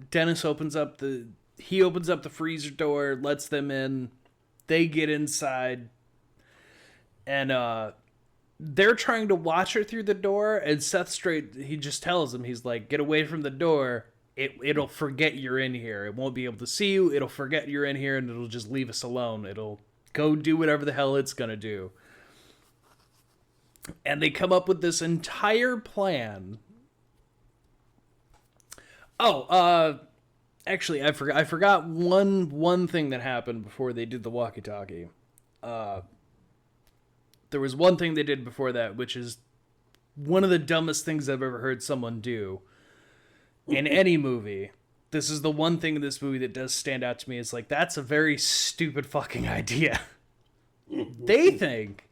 Dennis opens up the freezer door, lets them in. They get inside, and they're trying to watch her through the door. And Seth he just tells him, he's like, "Get away from the door. It'll forget you're in here. It won't be able to see you. It'll forget you're in here, and it'll just leave us alone. It'll go do whatever the hell it's gonna do." And they come up with this entire plan. Oh, actually, I forgot one thing that happened before they did the walkie-talkie. There was one thing they did before that, which is one of the dumbest things I've ever heard someone do in any movie. This is the one thing in this movie that does stand out to me. It's like, that's a very stupid fucking idea. They think...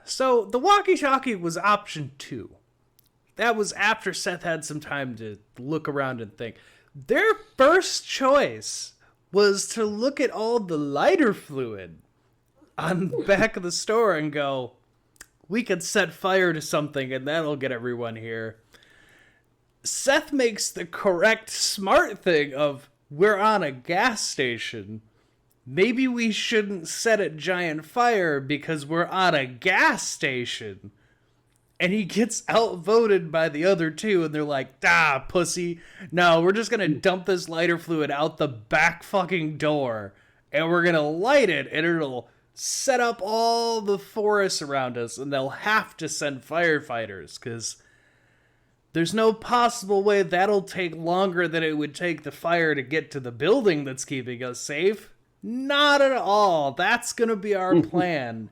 So, the walkie-talkie was option 2. That was after Seth had some time to look around and think. Their first choice was to look at all the lighter fluid on the back of the store and go, we could set fire to something and that'll get everyone here. Seth makes the correct, smart thing of, we're on a gas station. Maybe we shouldn't set a giant fire because we're on a gas station. And he gets outvoted by the other two, and they're like, pussy. No, we're just gonna dump this lighter fluid out the back fucking door, and we're gonna light it, and it'll set up all the forests around us, and they'll have to send firefighters, because there's no possible way that'll take longer than it would take the fire to get to the building that's keeping us safe. Not at all. That's gonna be our plan.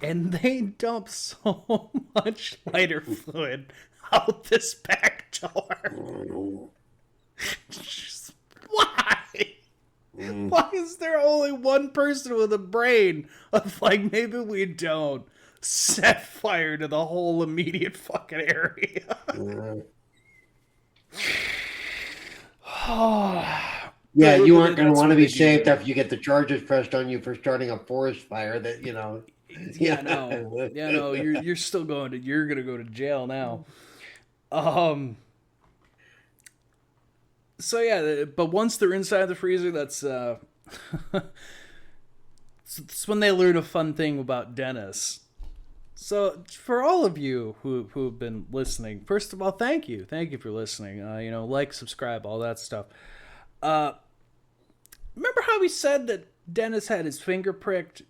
And they dump so much lighter fluid out this back door. Just, why? Why is there only one person with a brain of like, maybe we don't set fire to the whole immediate fucking area? Yeah, you aren't going to want to be saved after you get the charges pressed on you for starting a forest fire that, Yeah, no, you're still you're gonna go to jail now. So yeah, but once they're inside the freezer, that's when they learn a fun thing about Dennis. So for all of you who've been listening, first of all, thank you for listening. Like, subscribe, all that stuff. Remember how we said that Dennis had his finger pricked?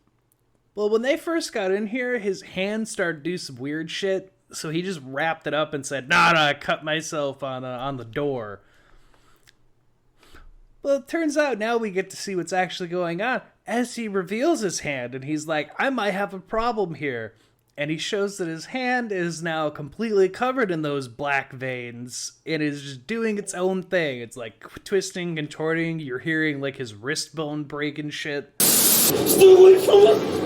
Well, when they first got in here, his hand started to do some weird shit, so he just wrapped it up and said, "Nah, I cut myself on the door." Well, it turns out now we get to see what's actually going on as he reveals his hand, and he's like, "I might have a problem here." And he shows that his hand is now completely covered in those black veins and is just doing its own thing. It's like twisting, contorting. You're hearing like his wrist bone break and shit. Stay away from her!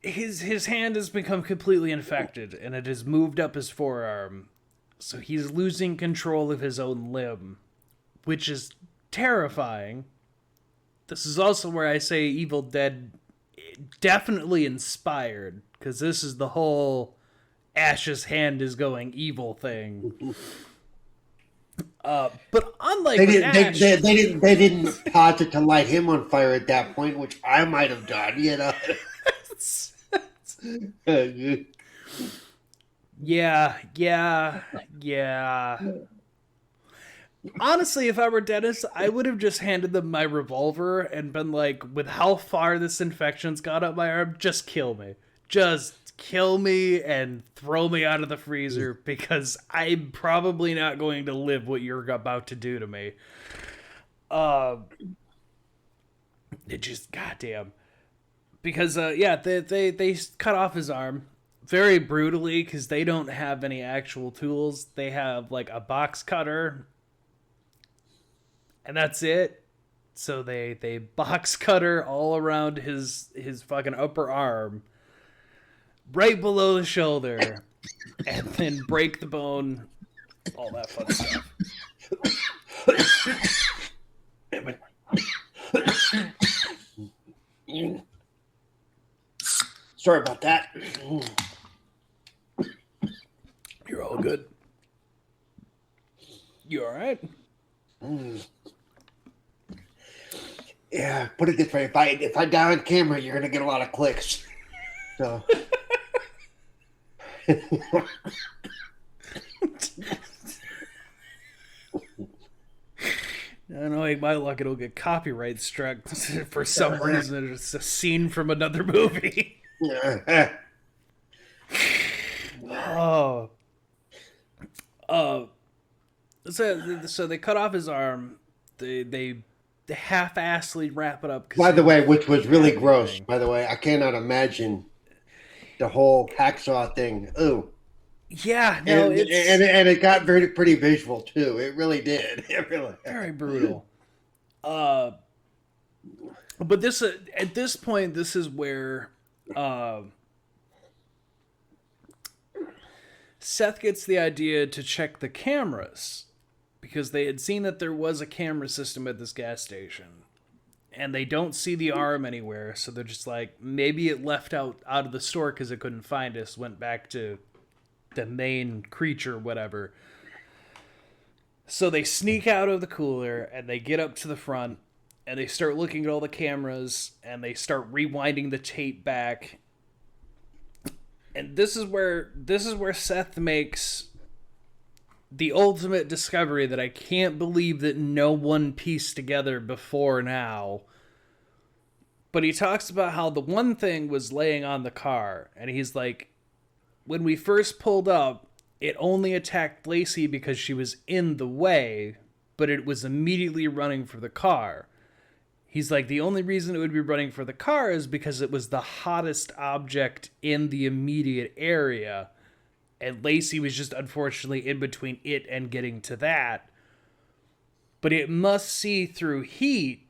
His hand has become completely infected, and it has moved up his forearm, so he's losing control of his own limb, which is terrifying. This is also where I say Evil Dead definitely inspired, because this is the whole Ash's hand is going evil thing. But unlike they Ash, didn't pause it to light him on fire at that point, which I might have done, Yeah. Honestly, if I were Dennis, I would have just handed them my revolver and been like, with how far this infection's got up my arm, just kill me. Just kill me and throw me out of the freezer, because I'm probably not going to live what you're about to do to me. It just, goddamn. Because, they cut off his arm very brutally, because they don't have any actual tools. They have, like, a box cutter, and that's it. So they box cutter all around his fucking upper arm, right below the shoulder, and then break the bone, all that fun stuff. Sorry about that. You're all good. You all right? Yeah, put it this way: if I die on camera, you're gonna get a lot of clicks. So. I don't know, my luck, it'll get copyright struck for some reason. It's a scene from another movie. So they cut off his arm. They half-assedly wrap it up. By the way, which was really gross. By the way, I cannot imagine the whole hacksaw thing. Ooh. Yeah, no, and it got pretty visual too. It really did. It really very brutal. But this at this point, this is where Seth gets the idea to check the cameras, because they had seen that there was a camera system at this gas station. And they don't see the arm anywhere, so they're just like, maybe it left out of the store because it couldn't find us, went back to the main creature, whatever. So they sneak out of the cooler, and they get up to the front, and they start looking at all the cameras, and they start rewinding the tape back. And this is where Seth makes the ultimate discovery that I can't believe that no one pieced together before now. But he talks about how the one thing was laying on the car. And he's like, when we first pulled up, it only attacked Lacey because she was in the way, but it was immediately running for the car. He's like, the only reason it would be running for the car is because it was the hottest object in the immediate area. And Lacey was just unfortunately in between it and getting to that. But it must see through heat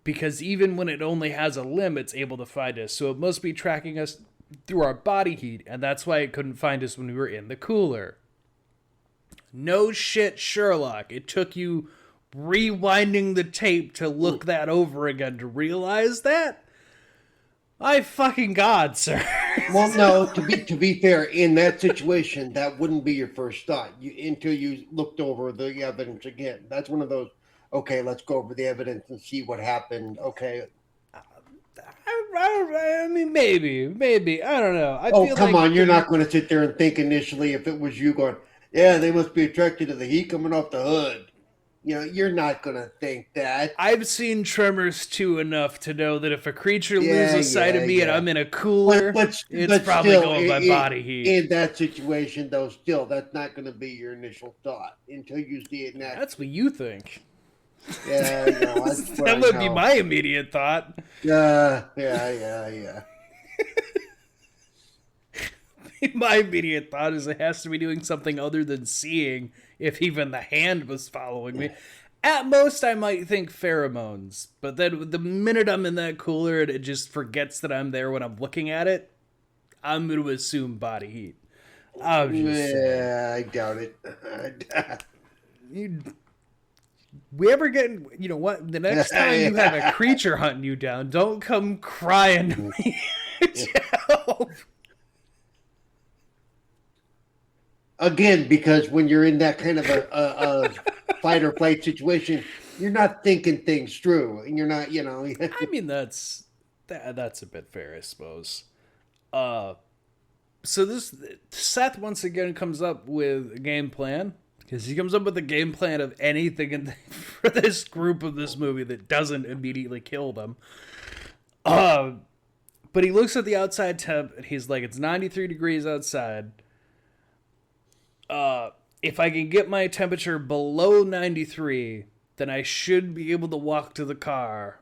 because even when it only has a limb, it's able to find us. So it must be tracking us through our body heat. And that's why it couldn't find us when we were in the cooler. No shit, Sherlock. It took you rewinding the tape to look that over again to realize that? My fucking God, sir. Well, no, to be fair, in that situation, that wouldn't be your first thought until you looked over the evidence again. That's one of those, okay, let's go over the evidence and see what happened. Okay. I mean, maybe. I don't know. Come on. You're not going to sit there and think initially if it was you going, yeah, they must be attracted to the heat coming off the hood. You know, you're not going to think that. I've seen Tremors 2 enough to know that if a creature loses sight of me and I'm in a cooler, it's probably going by body heat. In that situation, though, still, that's not going to be your initial thought until you see it next. That's what you think. Yeah, no, that would be my immediate thought. Yeah. My immediate thought is it has to be doing something other than seeing, if even the hand was following me. At most, I might think pheromones, but then the minute I'm in that cooler and it just forgets that I'm there when I'm looking at it, I'm going to assume body heat. I doubt it. We ever get, you know what, the next time you have a creature hunting you down, don't come crying to me to help. Again, because when you're in that kind of a fight or flight situation, you're not thinking things through, and you're not, I mean, that's a bit fair, I suppose. So this Seth once again comes up with a game plan, because he comes up with a game plan of anything for this group of this movie that doesn't immediately kill them. But he looks at the outside temp, and he's like, it's 93 degrees outside. If I can get my temperature below 93, then I should be able to walk to the car.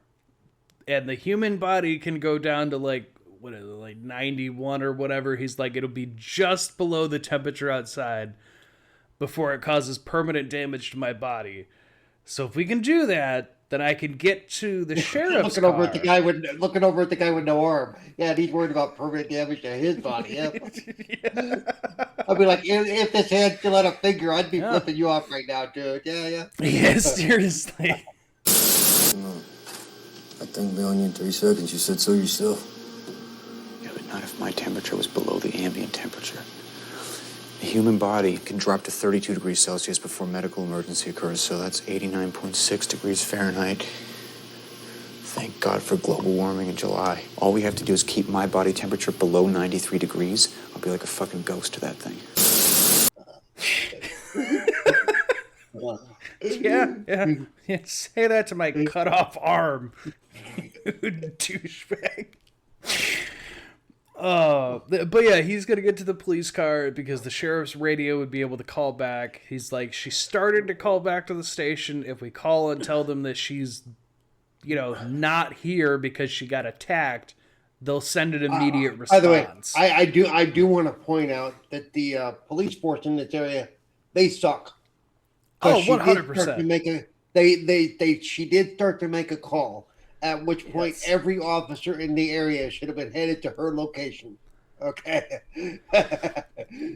And the human body can go down to like 91 or whatever. He's like, it'll be just below the temperature outside before it causes permanent damage to my body. So if we can do that, then I can get to the sheriff's looking over at the guy with no arm. Yeah, and he's worried about permanent damage to his body. Yeah. I'd be like, if this hand still had a finger, I'd be flipping you off right now, dude. Yeah. Yeah, seriously. I think we only in 3 seconds. You said so yourself. Yeah, but not if my temperature was below the ambient temperature. The human body can drop to 32 degrees Celsius before medical emergency occurs, so that's 89.6 degrees Fahrenheit. Thank God for global warming in July. All we have to do is keep my body temperature below 93 degrees. I'll be like a fucking ghost to that thing. Yeah. Say that to my cut off arm. Douchebag. But yeah, he's gonna get to the police car because the sheriff's radio would be able to call back. He's like, she started to call back to the station. If we call and tell them that she's, not here because she got attacked, they'll send an immediate response. By the way, I do want to point out that the police force in this area, they suck. 100%. She did start to make a call. At which point, every officer in the area should have been headed to her location. Okay.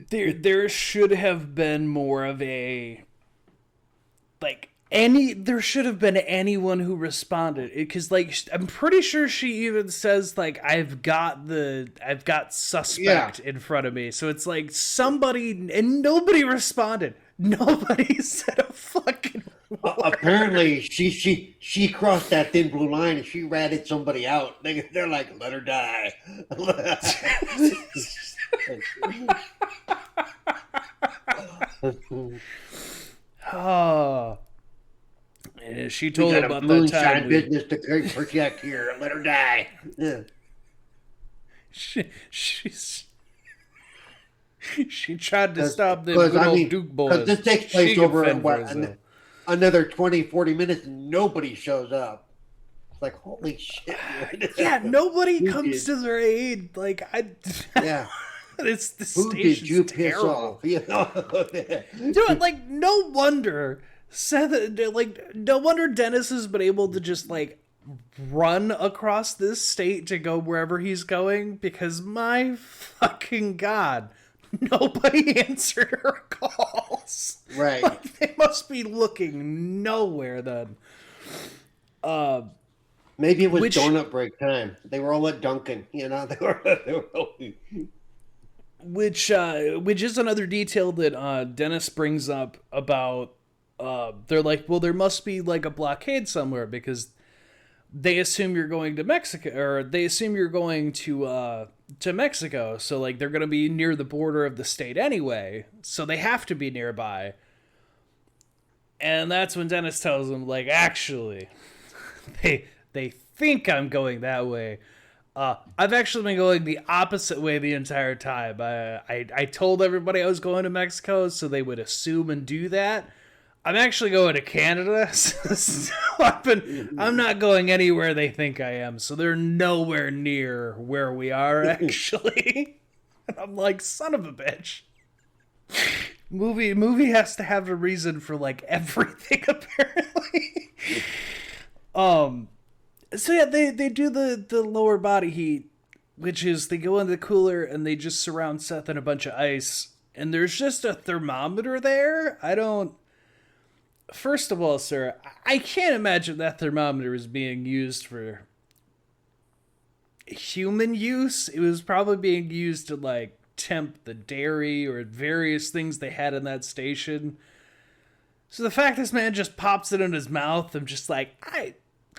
There should have been more of a there should have been anyone who responded, because I'm pretty sure she even says I've got suspect in front of me, so it's somebody, and nobody responded. Nobody said a fucking word. Apparently she crossed that thin blue line and she ratted somebody out. They're like, let her die. Oh. Yeah, she told him about that moonshine time business to project here. Let her die. Yeah. She tried to stop them good old Duke boys. This takes place over another 20, 40 minutes and nobody shows up. It's like, holy shit. Yeah, nobody comes to their aid. Yeah. It's the Who did you terrible. piss off? Dude, no wonder no wonder Dennis has been able to just run across this state to go wherever he's going, because my fucking God, nobody answered her calls. Right. They must be looking nowhere then. Maybe it was donut break time. They were all at Dunkin', They were all... Which is another detail that Dennis brings up about. They're like, well, there must be a blockade somewhere, because they assume you're going to Mexico, or they assume you're going to Mexico. So they're going to be near the border of the state anyway. So they have to be nearby. And that's when Dennis tells them, actually, they think I'm going that way. I've actually been going the opposite way the entire time. I told everybody I was going to Mexico, so they would assume and do that. I'm actually going to Canada, so I'm not going anywhere they think I am, so they're nowhere near where we are, actually. And I'm like, son of a bitch. Movie has to have a reason for, everything, apparently. So yeah, they do the lower body heat, which is they go in the cooler and they just surround Seth in a bunch of ice, and there's just a thermometer there. First of all, sir, I can't imagine that thermometer is being used for human use. It was probably being used to temp the dairy or various things they had in that station. So the fact this man just pops it in his mouth, I'm just I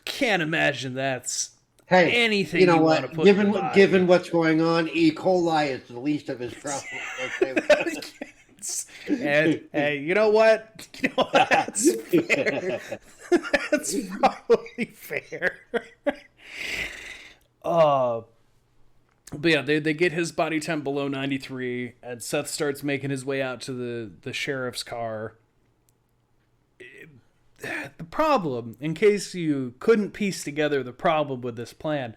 can't imagine that's anything. You know what? Want to put given what's going on, E. coli is the least of his problems. And you know what? That's fair. That's probably fair. But yeah, they get his body temp below 93, and Seth starts making his way out to the sheriff's car. The problem, in case you couldn't piece together the problem with this plan,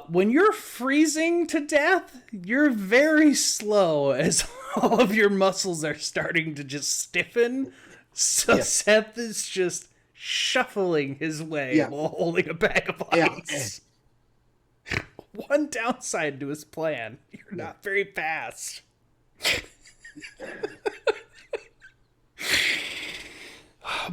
when you're freezing to death, you're very slow as all of your muscles are starting to just stiffen. So Seth is just shuffling his way while holding a bag of ice. One downside to his plan, you're not very fast.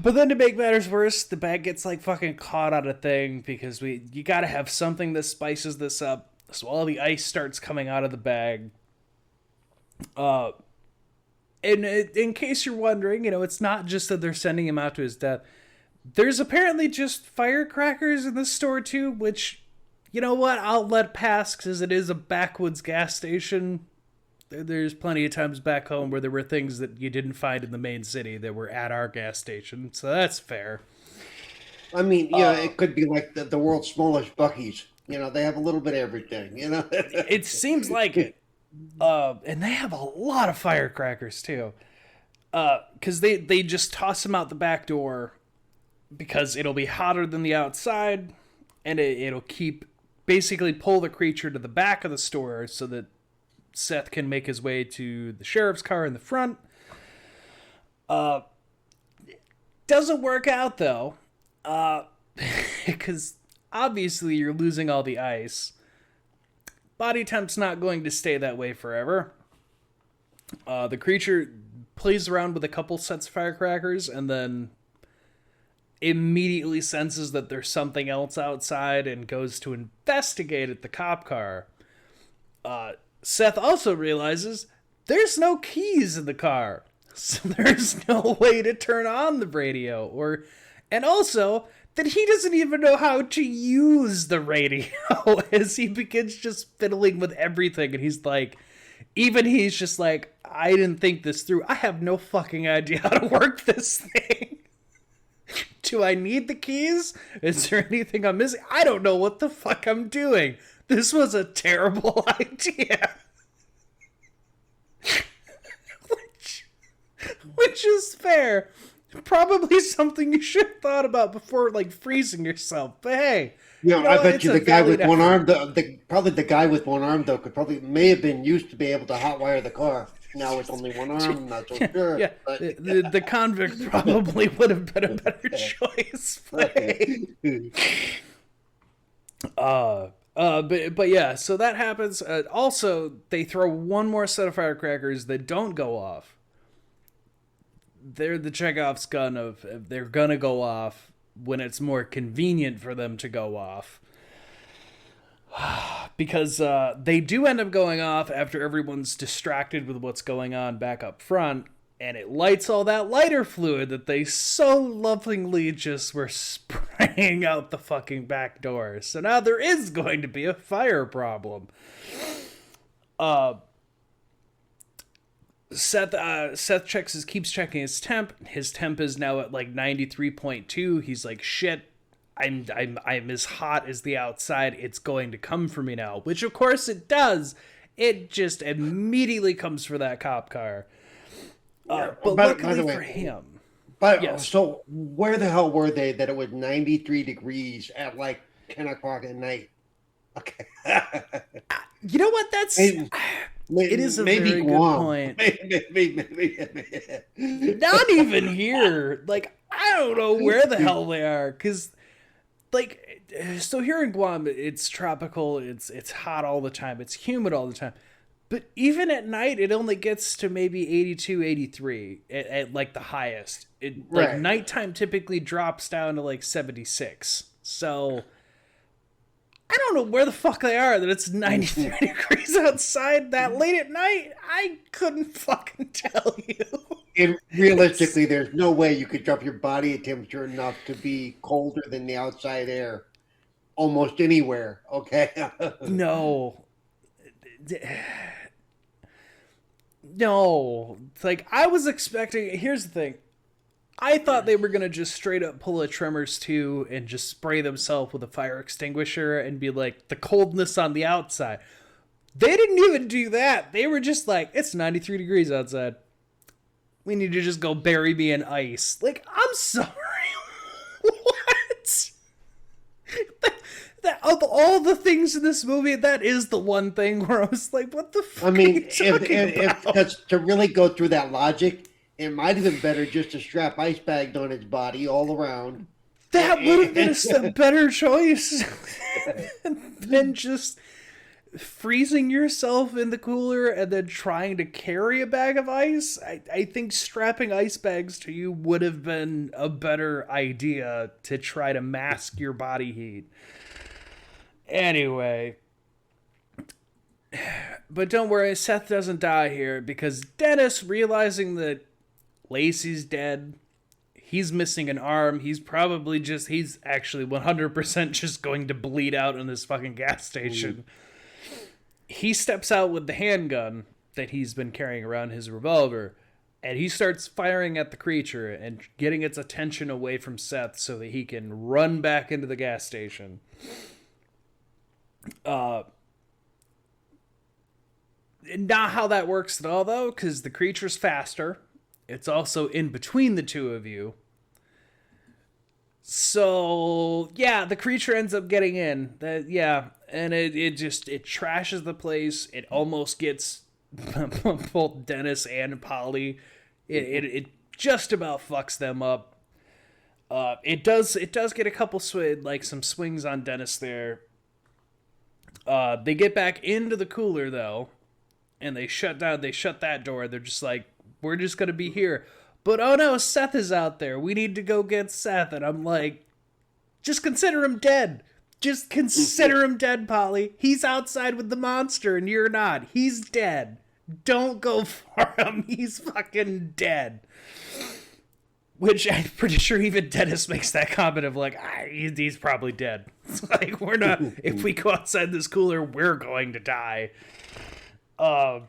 But then to make matters worse, the bag gets fucking caught on a thing, because you gotta have something that spices this up. So all the ice starts coming out of the bag. And in case you're wondering, it's not just that they're sending him out to his death. There's apparently just firecrackers in the store too, which, you know what, I'll let pass, because it is a backwoods gas station. There's plenty of times back home where there were things that you didn't find in the main city that were at our gas station, so that's fair. I mean, it could be like the world's smallest Buc-ee's. They have a little bit of everything, It seems like it. And they have a lot of firecrackers, too. Because they just toss them out the back door, because it'll be hotter than the outside, and it'll basically pull the creature to the back of the store so that Seth can make his way to the sheriff's car in the front. Doesn't work out, though. Because obviously you're losing all the ice. Body temp's not going to stay that way forever. The creature plays around with a couple sets of firecrackers and then immediately senses that there's something else outside and goes to investigate at the cop car. Seth also realizes there's no keys in the car, so there's no way to turn on the radio, and also that he doesn't even know how to use the radio as he begins just fiddling with everything, and he's just like, I didn't think this through. I have no fucking idea how to work this thing. Do I need the keys? Is there anything I'm missing? I don't know what the fuck I'm doing. This was a terrible idea. Which is fair. Probably something you should have thought about before, like, freezing yourself. But hey, I bet you the guy with one arm, probably the guy with one arm, though, may have been used to be able to hotwire the car. Now with only one arm, I'm not so sure. Yeah, but... the convict probably would have been a better choice. But yeah, so that happens. Also, they throw one more set of firecrackers that don't go off. They're the Chekhov's gun of they're gonna go off when it's more convenient for them to go off. Because they do end up going off after everyone's distracted with what's going on back up front, and it lights all that lighter fluid that they so lovingly just were spraying out the fucking back door. So now there is going to be a fire problem. Seth keeps checking his temp. His temp is now at like 93.2. He's like, shit, I'm as hot as the outside. It's going to come for me now, which of course it does. It just immediately comes for that cop car. But luckily for him. But yes. So where the hell were they that it was 93 degrees at like 10 o'clock at night? Okay. You know what? It is a very Guam. good point. Maybe. Not even here. Like, I don't know where the hell they are. Because, like, so here in Guam, it's tropical. It's hot all the time. It's humid all the time. But even at night, it only gets to maybe 82, 83 at like the highest. Like, nighttime typically drops down to like 76. So I don't know where the fuck they are that it's 93 degrees outside that late at night. I couldn't fucking tell you. And realistically, there's no way you could drop your body temperature enough to be colder than the outside air almost anywhere, okay? No. No. It's like, I was expecting... Here's the thing. I thought they were going to just straight up pull a Tremors 2 and just spray themselves with a fire extinguisher and be like, the coldness on the outside. They didn't even do that. They were just like, it's 93 degrees outside. We need to just go bury me in ice. Like, I'm sorry. What? Of all the things in this movie, that is the one thing where I was like, what the fuck are you talking about? Because to really go through that logic, it might have been better just to strap ice bags on his body all around. That would have been a better choice than just freezing yourself in the cooler and then trying to carry a bag of ice. I think strapping ice bags to you would have been a better idea to try to mask your body heat. Anyway, but don't worry, Seth doesn't die here because Dennis, realizing that Lacey's dead, he's missing an arm, he's actually 100% just going to bleed out in this fucking gas station. He steps out with the handgun that he's been carrying around, his revolver, and he starts firing at the creature and getting its attention away from Seth so that he can run back into the gas station. Not how that works at all, though, because the creature's faster. It's also in between the two of you. So, yeah, the creature ends up getting in. And it trashes the place. It almost gets both Dennis and Polly. It just about fucks them up. It does get a couple some swings on Dennis there. They get back into the cooler though, and they shut that door. They're just like, we're just gonna be here. But oh no, Seth is out there. We need to go get Seth. And I'm like, just consider him dead. Just consider him dead, Polly. He's outside with the monster and you're not. He's dead. Don't go for him. He's fucking dead. Which I'm pretty sure even Dennis makes that comment of like, he's probably dead. It's like, we're not, if we go outside this cooler, we're going to die. But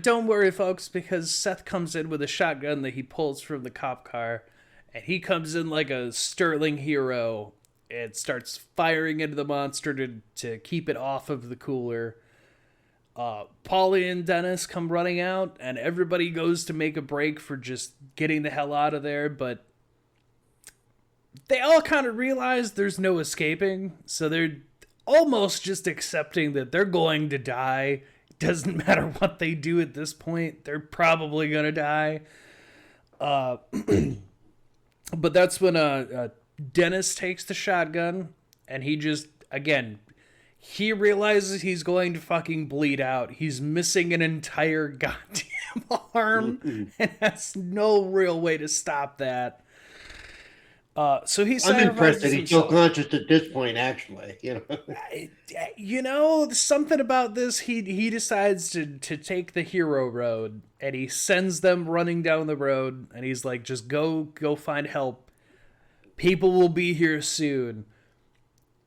don't worry, folks, because Seth comes in with a shotgun that he pulls from the cop car, and he comes in like a sterling hero and starts firing into the monster to keep it off of the cooler. Paulie and Dennis come running out, and everybody goes to make a break for just getting the hell out of there, but they all kind of realize there's no escaping, so they're almost just accepting that they're going to die. It doesn't matter what they do at this point, they're probably going to die. But that's when Dennis takes the shotgun, and he just, again, he realizes he's going to fucking bleed out. He's missing an entire goddamn arm, and has no real way to stop that. So he's. I'm impressed that he's still conscious at this point. Actually, something about this. He decides to take the hero road, and he sends them running down the road, and he's like, "Just go find help. People will be here soon."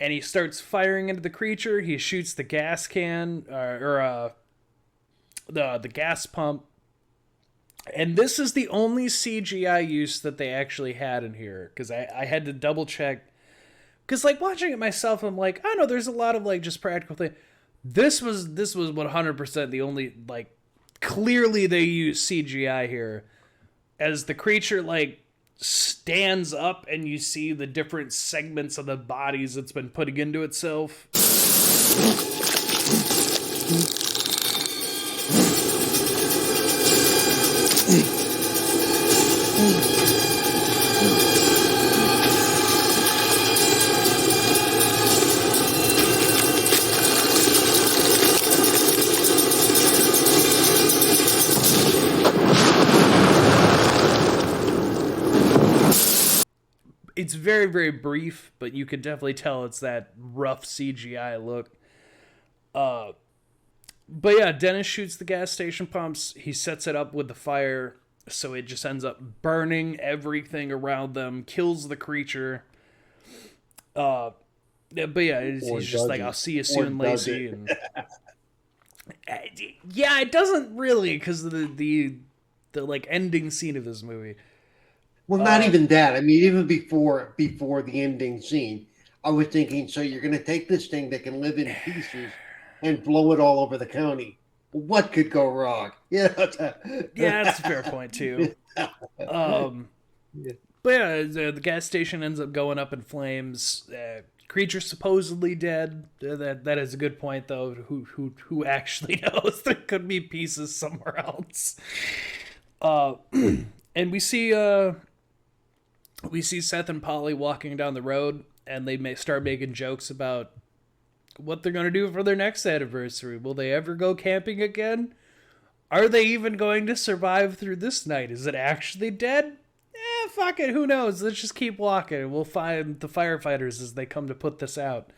And he starts firing into the creature. He shoots the gas can the gas pump. And this is the only CGI use that they actually had in here, because I had to double check. Because like watching it myself, I'm like, I know there's a lot of like just practical thing. This was 100% the only, like, clearly they use CGI here, as the creature like stands up and you see the different segments of the bodies it's been putting into itself. It's very, very brief, but you can definitely tell it's that rough CGI look. But yeah, Dennis shoots the gas station pumps. He sets it up with the fire, so it just ends up burning everything around them, kills the creature. But yeah, he's just like, I'll see you soon, Lacey. And yeah, it doesn't really, because of the like ending scene of this movie. Well, not even that. I mean, even before the ending scene, I was thinking, so you're going to take this thing that can live in pieces and blow it all over the county. What could go wrong? Yeah, that's a fair point too. But yeah, the gas station ends up going up in flames. Creature's supposedly dead. That is a good point, though. Who actually knows? There could be pieces somewhere else. And we see Seth and Polly walking down the road, and they may start making jokes about what they're going to do for their next anniversary. Will they ever go camping again? Are they even going to survive through this night? Is it actually dead? Fuck it, who knows? Let's just keep walking, and we'll find the firefighters as they come to put this out.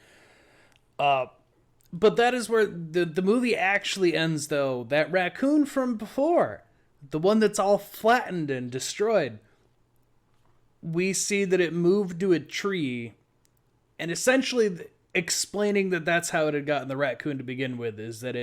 But that is where the movie actually ends, though. That raccoon from before, the one that's all flattened and destroyed, we see that it moved to a tree, and essentially explaining that that's how it had gotten the raccoon to begin with, is that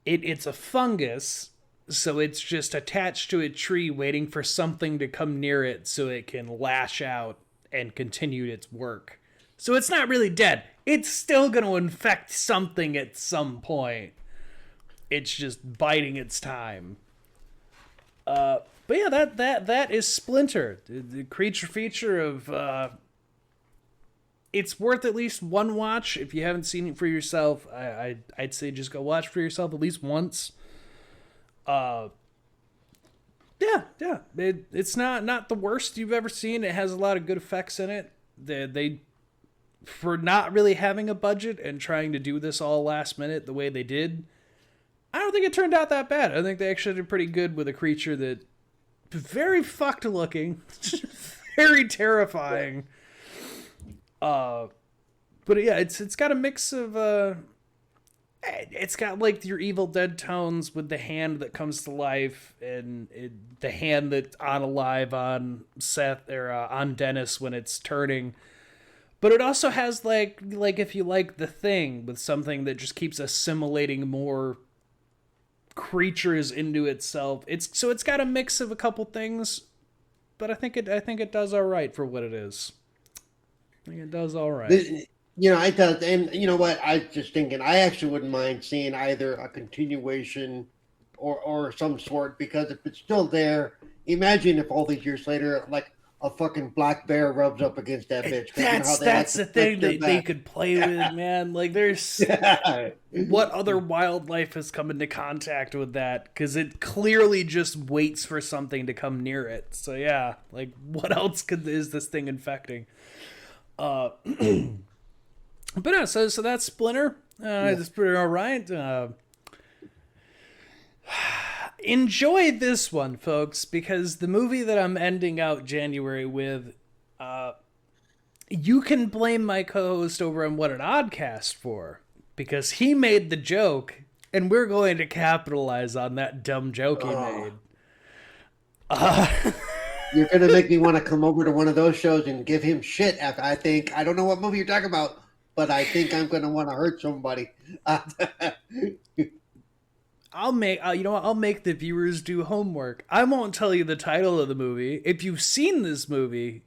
it's a fungus, so it's just attached to a tree waiting for something to come near it so it can lash out and continue its work. So it's not really dead. It's still going to infect something at some point. It's just biding its time. But yeah, that is Splinter, the creature feature of. It's worth at least one watch if you haven't seen it for yourself. I'd say just go watch for yourself at least once. Yeah. It's not the worst you've ever seen. It has a lot of good effects in it. They for not really having a budget and trying to do this all last minute the way they did, I don't think it turned out that bad. I think they actually did pretty good with a creature that very fucked looking, very terrifying. But yeah, it's got a mix of it's got like your Evil Dead tones with the hand that comes to life and the hand that's on alive on Seth or on Dennis when it's turning. But it also has like if you like The Thing, with something that just keeps assimilating more creatures into itself. It's got a mix of a couple things, but I think it does all right for what it is. I think it does all right. It does. And you know what? I was just thinking, I actually wouldn't mind seeing either a continuation or some sort, because if it's still there, imagine if all these years later, like, a fucking black bear rubs up against that bitch. That's the thing that they could play with, man. Like, there's what other wildlife has come into contact with that? Because it clearly just waits for something to come near it. So yeah, like, what else is this thing infecting? But no, so that's Splinter. It's pretty all right. Enjoy this one, folks, because the movie that I'm ending out January with, you can blame my co-host over on What an Oddcast for, because he made the joke, and we're going to capitalize on that dumb joke he made. You're going to make me want to come over to one of those shows and give him shit after I don't know what movie you're talking about, but I think I'm going to want to hurt somebody. I'll make the viewers do homework. I won't tell you the title of the movie. If you've seen this movie,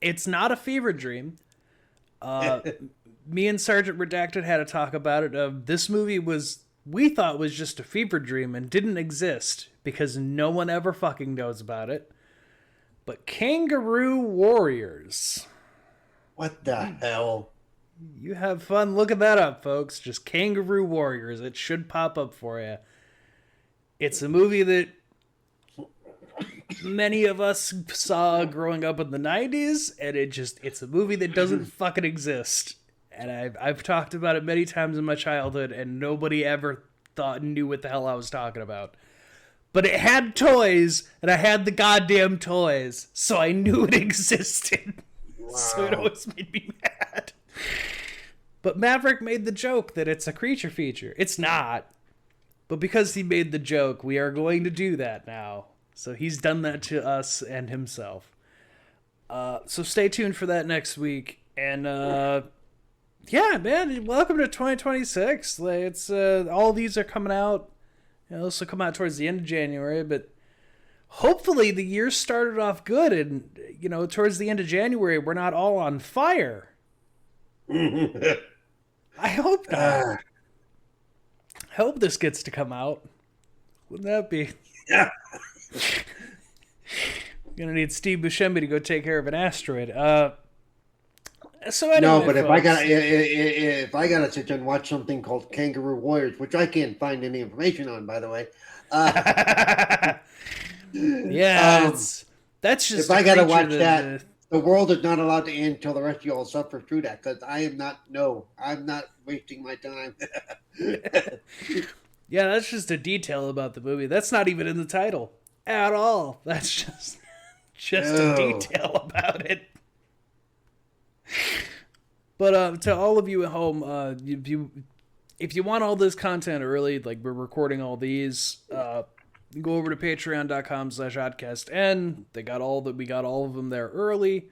it's not a fever dream. Me and Sergeant Redacted had a talk about it. This movie we thought was just a fever dream and didn't exist because no one ever fucking knows about it. But Kangaroo Warriors. What the hell? You have fun looking that up, folks. Just Kangaroo Warriors. It should pop up for you. It's a movie that many of us saw growing up in the 90s, and it's a movie that doesn't fucking exist. And I've talked about it many times in my childhood, and nobody ever knew what the hell I was talking about. But it had toys, and I had the goddamn toys, so I knew it existed. Wow. So it always made me mad. But Maverick made the joke that it's a creature feature. It's not. But because he made the joke, we are going to do that now. So he's done that to us and himself. So stay tuned for that next week. And yeah, man, welcome to 2026. It's all these are coming out. This will come out towards the end of January, but hopefully the year started off good, and towards the end of January we're not all on fire. I hope not. I hope this gets to come out. Wouldn't that be? Yeah. Gonna need Steve Buscemi to go take care of an asteroid. So anyway, no, but folks, if I gotta sit and watch something called Kangaroo Warriors, which I can't find any information on, by the way. Yeah, that's just. If I gotta watch that, the world is not allowed to end until the rest of y'all suffer through that. Because I'm not wasting my time. Yeah, that's just a detail about the movie. That's not even in the title at all. That's just a detail about it. But to all of you at home, if you want all this content early, like we're recording all these, go over to patreon.com/oddcastn. We got all of them there early.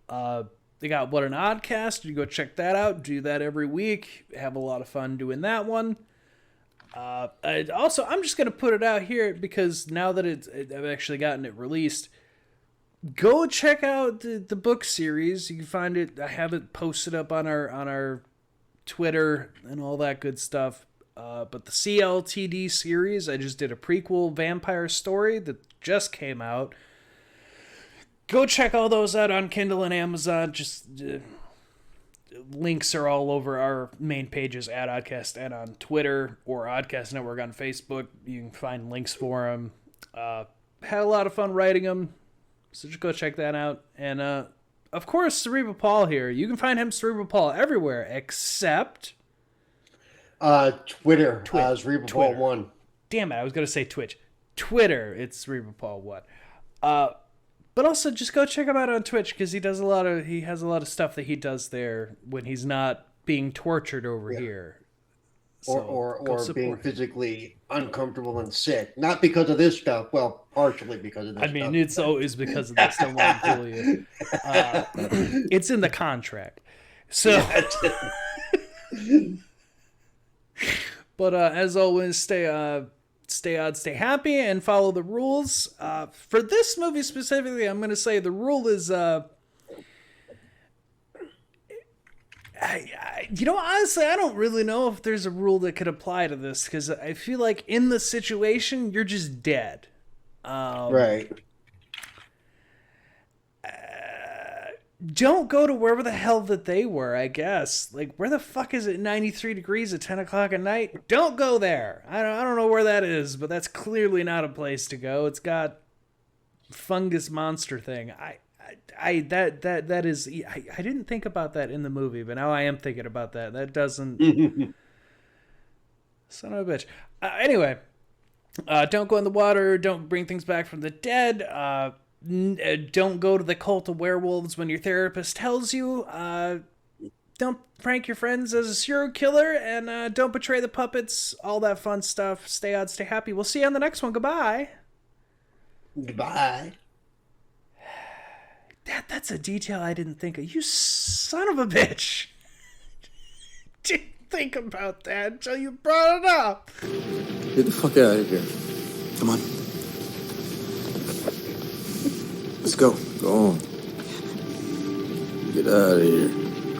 They got What an Oddcast. You go check that out. Do that every week. Have a lot of fun doing that one. Also, I'm just going to put it out here because now that I've actually gotten it released, go check out the book series. You can find it. I have it posted up on our Twitter and all that good stuff. But the CLTD series, I just did a prequel vampire story that just came out. Go check all those out on Kindle and Amazon. Just links are all over our main pages at Oddcast and on Twitter, or Oddcast Network on Facebook. You can find links for them. Had a lot of fun writing them, so just go check that out. And of course, Cerebral Paul here. You can find him, Cerebral Paul, everywhere except Twitter. Reaperpaul 1. Damn it, I was going to say Twitch. Twitter, it's Reaperpaul 1. But also just go check him out on Twitch because he has a lot of stuff that he does there when he's not being tortured over here. So or being physically uncomfortable and sick. Not because of this stuff. Well, partially because of this stuff. I mean, it's always because of this. Don't want to fool you. It's in the contract. So, but as always, stay odd, stay happy, and follow the rules. For this movie specifically, I'm going to say the rule is, honestly, I don't really know if there's a rule that could apply to this because I feel like in the situation, you're just dead. Right. Don't go to wherever the hell that they were, I guess. Like, where the fuck is it 93 degrees at 10 o'clock at night? Don't go there. I don't know where that is, but that's clearly not a place to go. It's got fungus monster thing. I didn't think about that in the movie, but now I am thinking about that. That doesn't... Son of a bitch. Anyway, don't go in the water. Don't bring things back from the dead. Don't go to the cult of werewolves when your therapist tells you. Don't prank your friends as a serial killer, and don't betray the puppets. All that fun stuff. Stay odd, stay happy. We'll see you on the next one. Goodbye. Goodbye. That's a detail I didn't think of. You son of a bitch. Didn't think about that until you brought it up. Get the fuck out of here. Come on. Let's go. Go on. Get out of here.